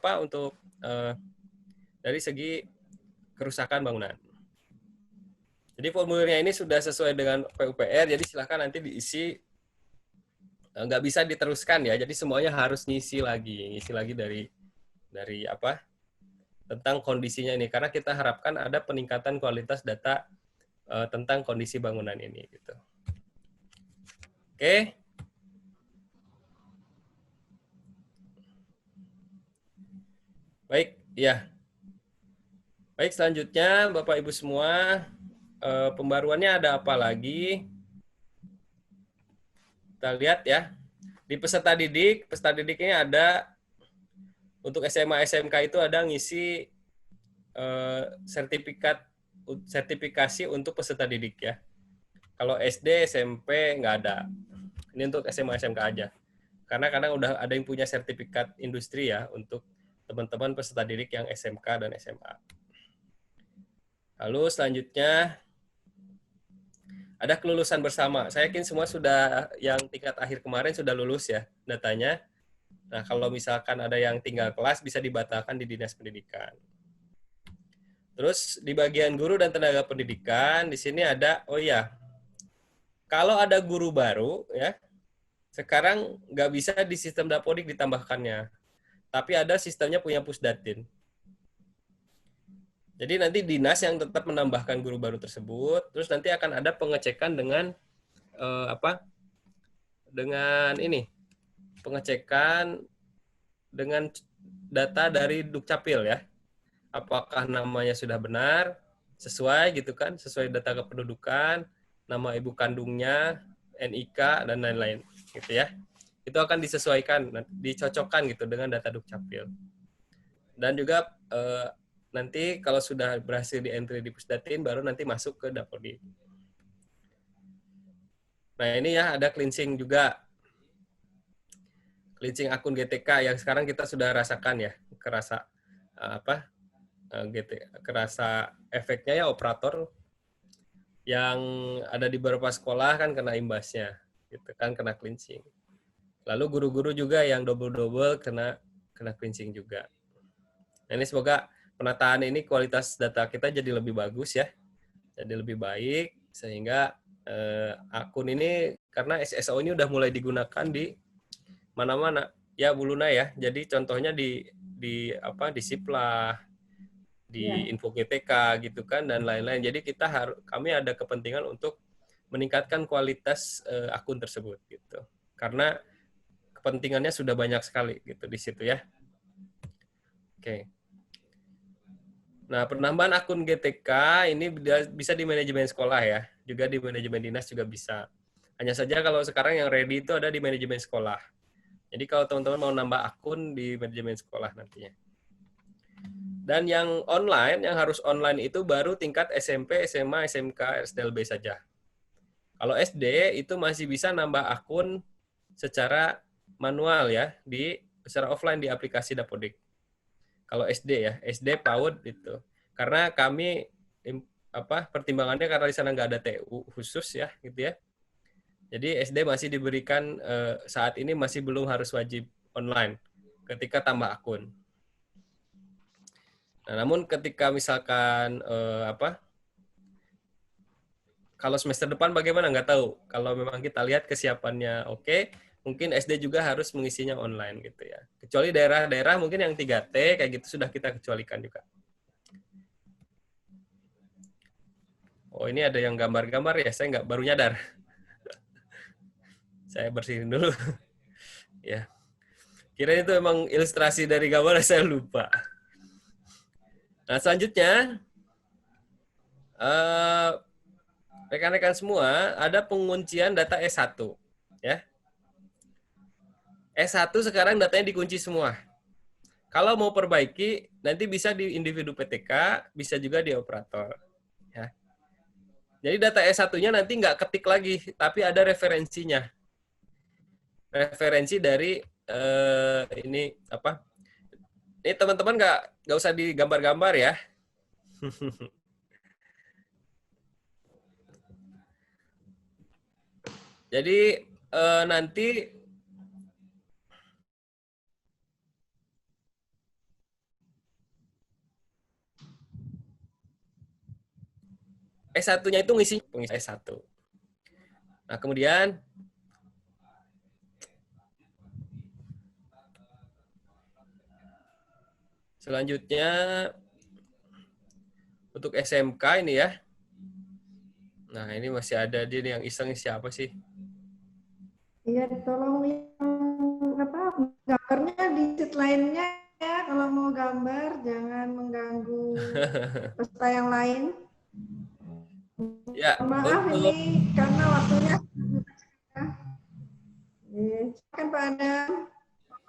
Pak, untuk dari segi kerusakan bangunan. Jadi formulirnya ini sudah sesuai dengan PUPR, jadi silahkan nanti diisi, nggak bisa diteruskan ya, jadi semuanya harus ngisi lagi dari apa, tentang kondisinya ini, karena kita harapkan ada peningkatan kualitas data tentang kondisi bangunan ini. Gitu. Oke. Baik, ya. Baik, selanjutnya Bapak Ibu semua, pembaruannya ada apa lagi? Kita lihat ya. Di peserta didik ini ada untuk SMA SMK itu ada ngisi sertifikasi untuk peserta didik ya. Kalau SD SMP nggak ada. Ini untuk SMA SMK aja. Karena kadang udah ada yang punya sertifikat industri ya untuk teman-teman peserta didik yang SMK dan SMA. Lalu selanjutnya ada kelulusan bersama. Saya yakin semua sudah yang tingkat akhir kemarin sudah lulus ya datanya. Nah, kalau misalkan ada yang tinggal kelas bisa dibatalkan di Dinas Pendidikan. Terus di bagian guru dan tenaga pendidikan di sini ada, oh iya, kalau ada guru baru ya, sekarang nggak bisa di sistem Dapodik ditambahkannya, tapi ada sistemnya punya Pusdatin. Jadi nanti dinas yang tetap menambahkan guru baru tersebut, terus nanti akan ada pengecekan dengan dengan ini, pengecekan dengan data dari Dukcapil ya. Apakah namanya sudah benar, sesuai gitu kan, sesuai data kependudukan, nama ibu kandungnya, NIK dan lain-lain gitu ya. Itu akan disesuaikan, dicocokkan gitu dengan data Dukcapil. Dan juga nanti kalau sudah berhasil di entry di Pusdatin, baru nanti masuk ke Dapodik. Nah ini ya ada cleansing juga. Cleansing akun GTK yang sekarang kita sudah rasakan ya, kerasa kerasa efeknya ya, operator yang ada di beberapa sekolah kan kena imbasnya, gitu kan, kena cleansing. Lalu guru-guru juga yang double-double kena cleansing juga. Nah ini semoga penataan ini kualitas data kita jadi lebih bagus ya, jadi lebih baik sehingga akun ini karena SSO ini udah mulai digunakan di mana-mana ya Bu Luna ya. Jadi contohnya di Siplah, di Info GTK gitu kan dan lain-lain. Jadi kami ada kepentingan untuk meningkatkan kualitas akun tersebut gitu. Karena kepentingannya sudah banyak sekali gitu di situ ya. Oke. Nah, penambahan akun GTK ini bisa di manajemen sekolah ya, juga di manajemen dinas juga bisa. Hanya saja kalau sekarang yang ready itu ada di manajemen sekolah. Jadi kalau teman-teman mau nambah akun di manajemen sekolah nantinya. Dan yang online, yang harus online itu baru tingkat SMP, SMA, SMK, SDLB saja. Kalau SD itu masih bisa nambah akun secara manual ya, secara offline di aplikasi Dapodik. Kalau SD ya, SD PAUD itu. Karena kami pertimbangannya karena di sana nggak ada TU khusus ya, gitu ya. Jadi SD masih diberikan saat ini masih belum harus wajib online ketika tambah akun. Nah, namun ketika misalkan kalau semester depan bagaimana nggak tahu. Kalau memang kita lihat kesiapannya oke, mungkin SD juga harus mengisinya online gitu ya. Kecuali daerah-daerah mungkin yang 3T kayak gitu sudah kita kecualikan juga. Oh ini ada yang gambar-gambar ya, saya nggak baru nyadar. Saya bersihin dulu. Ya. Kira itu emang ilustrasi dari gambar, saya lupa. Nah selanjutnya, rekan-rekan semua, ada penguncian data S1. Ya. S1 sekarang datanya dikunci semua. Kalau mau perbaiki, nanti bisa di individu PTK, bisa juga di operator. Ya. Jadi data S1-nya nanti nggak ketik lagi, tapi ada referensinya. Referensi dari Ini teman-teman nggak usah digambar-gambar ya. Jadi nanti S1-nya itu ngisi pengisi S1. Nah, kemudian selanjutnya untuk SMK ini ya. Nah, ini masih ada dia nih yang iseng, siapa sih? Iya, tolong yang gambarnya di sheet lainnya ya. Kalau mau gambar jangan mengganggu peserta yang lain. Ya, Maaf untuk ini karena waktunya. Silakan Pak Adam.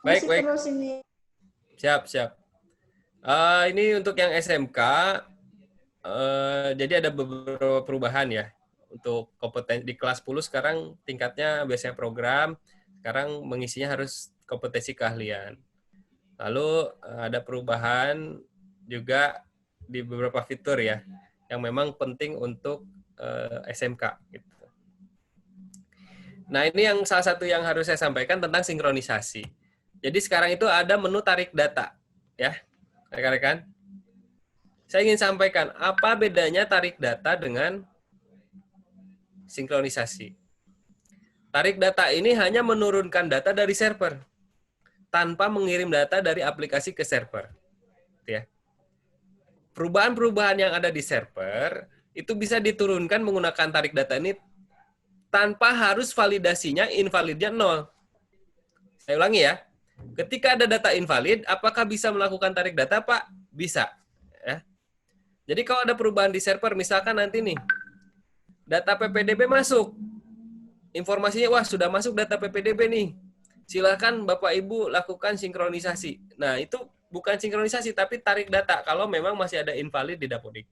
baik, Masih baik. terus ini. Siap, siap. Ini untuk yang SMK, jadi ada beberapa perubahan ya. Untuk kompetensi di kelas 10 sekarang tingkatnya biasanya program, sekarang mengisinya harus kompetensi keahlian. Lalu ada perubahan juga di beberapa fitur ya, yang memang penting untuk SMK. Gitu. Nah, ini yang salah satu yang harus saya sampaikan tentang sinkronisasi. Jadi sekarang itu ada menu tarik data, ya, rekan-rekan. Saya ingin sampaikan apa bedanya tarik data dengan sinkronisasi. Tarik data ini hanya menurunkan data dari server tanpa mengirim data dari aplikasi ke server. Ya. Perubahan-perubahan yang ada di server itu bisa diturunkan menggunakan tarik data ini tanpa harus validasinya invalidnya 0. Saya ulangi ya. Ketika ada data invalid, apakah bisa melakukan tarik data, Pak? Bisa. Ya. Jadi kalau ada perubahan di server, misalkan nanti nih, data PPDB masuk. Informasinya, wah sudah masuk data PPDB nih. Silakan Bapak Ibu lakukan sinkronisasi. Nah, itu bukan sinkronisasi, tapi tarik data kalau memang masih ada invalid di Dapodik.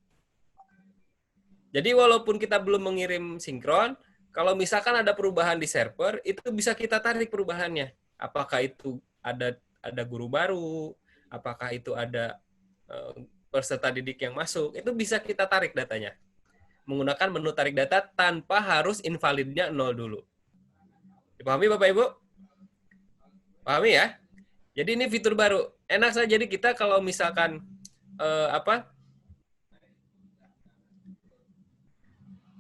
Jadi walaupun kita belum mengirim sinkron, kalau misalkan ada perubahan di server, itu bisa kita tarik perubahannya. Apakah itu ada guru baru, apakah itu ada peserta didik yang masuk, itu bisa kita tarik datanya. Menggunakan menu tarik data tanpa harus invalidnya 0 dulu. Dipahami Bapak Ibu? Pahami ya? Jadi ini fitur baru. Enak saja, jadi kita kalau misalkan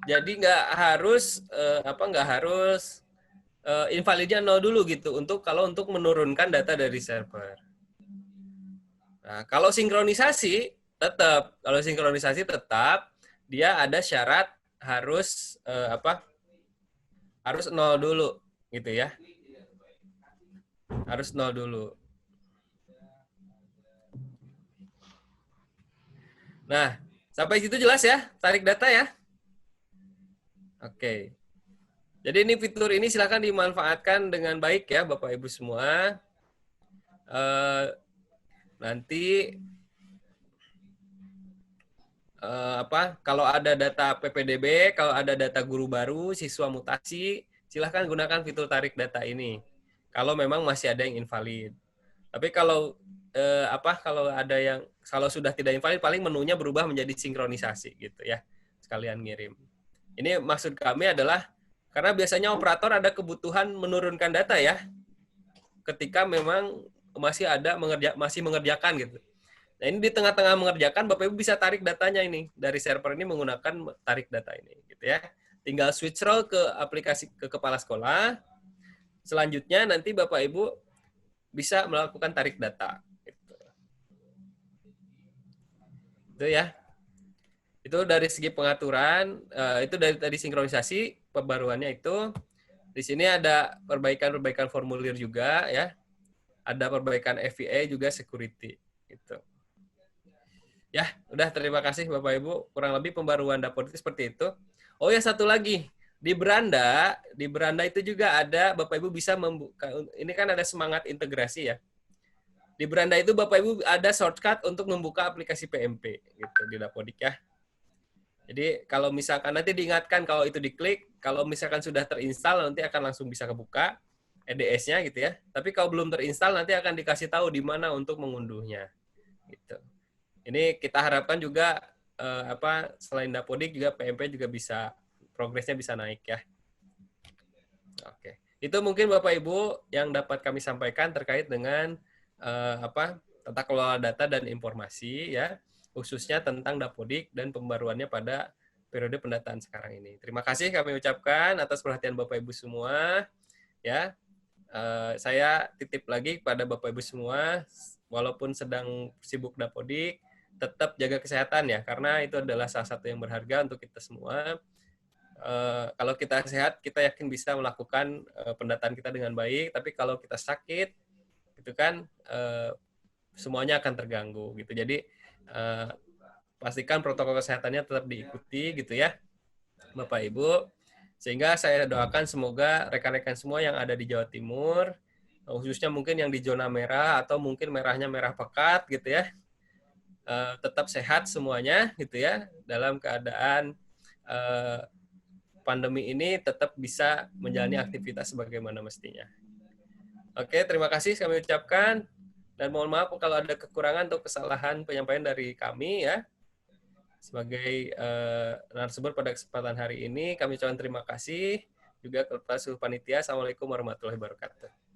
jadi nggak harus invalidnya 0 dulu gitu kalau untuk menurunkan data dari server. Nah, kalau sinkronisasi tetap dia ada syarat harus harus 0 dulu gitu ya. Harus 0 dulu. Nah, sampai situ jelas ya, tarik data ya. Oke. Jadi ini fitur ini silakan dimanfaatkan dengan baik ya Bapak Ibu semua. Nanti kalau ada data PPDB, kalau ada data guru baru, siswa mutasi, silahkan gunakan fitur tarik data ini. Kalau memang masih ada yang invalid. Tapi kalau kalau sudah tidak invalid, paling menunya berubah menjadi sinkronisasi gitu ya. Sekalian ngirim. Ini maksud kami adalah karena biasanya operator ada kebutuhan menurunkan data ya. Ketika memang masih mengerjakan gitu. Nah, ini di tengah-tengah mengerjakan, Bapak Ibu bisa tarik datanya ini dari server ini menggunakan tarik data ini, gitu ya. Tinggal switch role ke aplikasi ke kepala sekolah. Selanjutnya nanti Bapak Ibu bisa melakukan tarik data. Gitu. Itu ya. Itu dari segi pengaturan, itu dari tadi sinkronisasi pembaruannya itu. Di sini ada perbaikan formulir juga ya. Ada perbaikan FVA juga security gitu. Ya, udah terima kasih Bapak Ibu. Kurang lebih pembaruan Dapodik seperti itu. Oh ya, satu lagi. Di beranda itu juga ada Bapak Ibu bisa membuka, ini kan ada semangat integrasi ya. Di beranda itu Bapak Ibu ada shortcut untuk membuka aplikasi PMP gitu di Dapodik ya. Jadi kalau misalkan nanti diingatkan kalau itu diklik, kalau misalkan sudah terinstall nanti akan langsung bisa kebuka. EDS-nya gitu ya. Tapi kalau belum terinstall nanti akan dikasih tahu di mana untuk mengunduhnya. Gitu. Ini kita harapkan juga selain Dapodik juga PMP juga bisa progresnya bisa naik ya. Oke. Itu mungkin Bapak Ibu yang dapat kami sampaikan terkait dengan tata kelola data dan informasi ya, khususnya tentang Dapodik dan pembaruannya pada periode pendataan sekarang ini. Terima kasih kami ucapkan atas perhatian Bapak Ibu semua ya. Saya titip lagi kepada Bapak Ibu semua, walaupun sedang sibuk Dapodik, tetap jaga kesehatan ya, karena itu adalah salah satu yang berharga untuk kita semua. Kalau kita sehat, kita yakin bisa melakukan pendataan kita dengan baik. Tapi kalau kita sakit, itu kan semuanya akan terganggu gitu. Jadi pastikan protokol kesehatannya tetap diikuti gitu ya, Bapak Ibu. Sehingga saya doakan semoga rekan-rekan semua yang ada di Jawa Timur, khususnya mungkin yang di zona merah atau mungkin merahnya merah pekat gitu ya, tetap sehat semuanya gitu ya, dalam keadaan pandemi ini tetap bisa menjalani aktivitas sebagaimana mestinya. Oke, terima kasih kami ucapkan, dan mohon maaf kalau ada kekurangan atau kesalahan penyampaian dari kami ya. Sebagai narasumber pada kesempatan hari ini, kami ucapkan terima kasih juga kepada seluruh panitia. Assalamualaikum warahmatullahi wabarakatuh.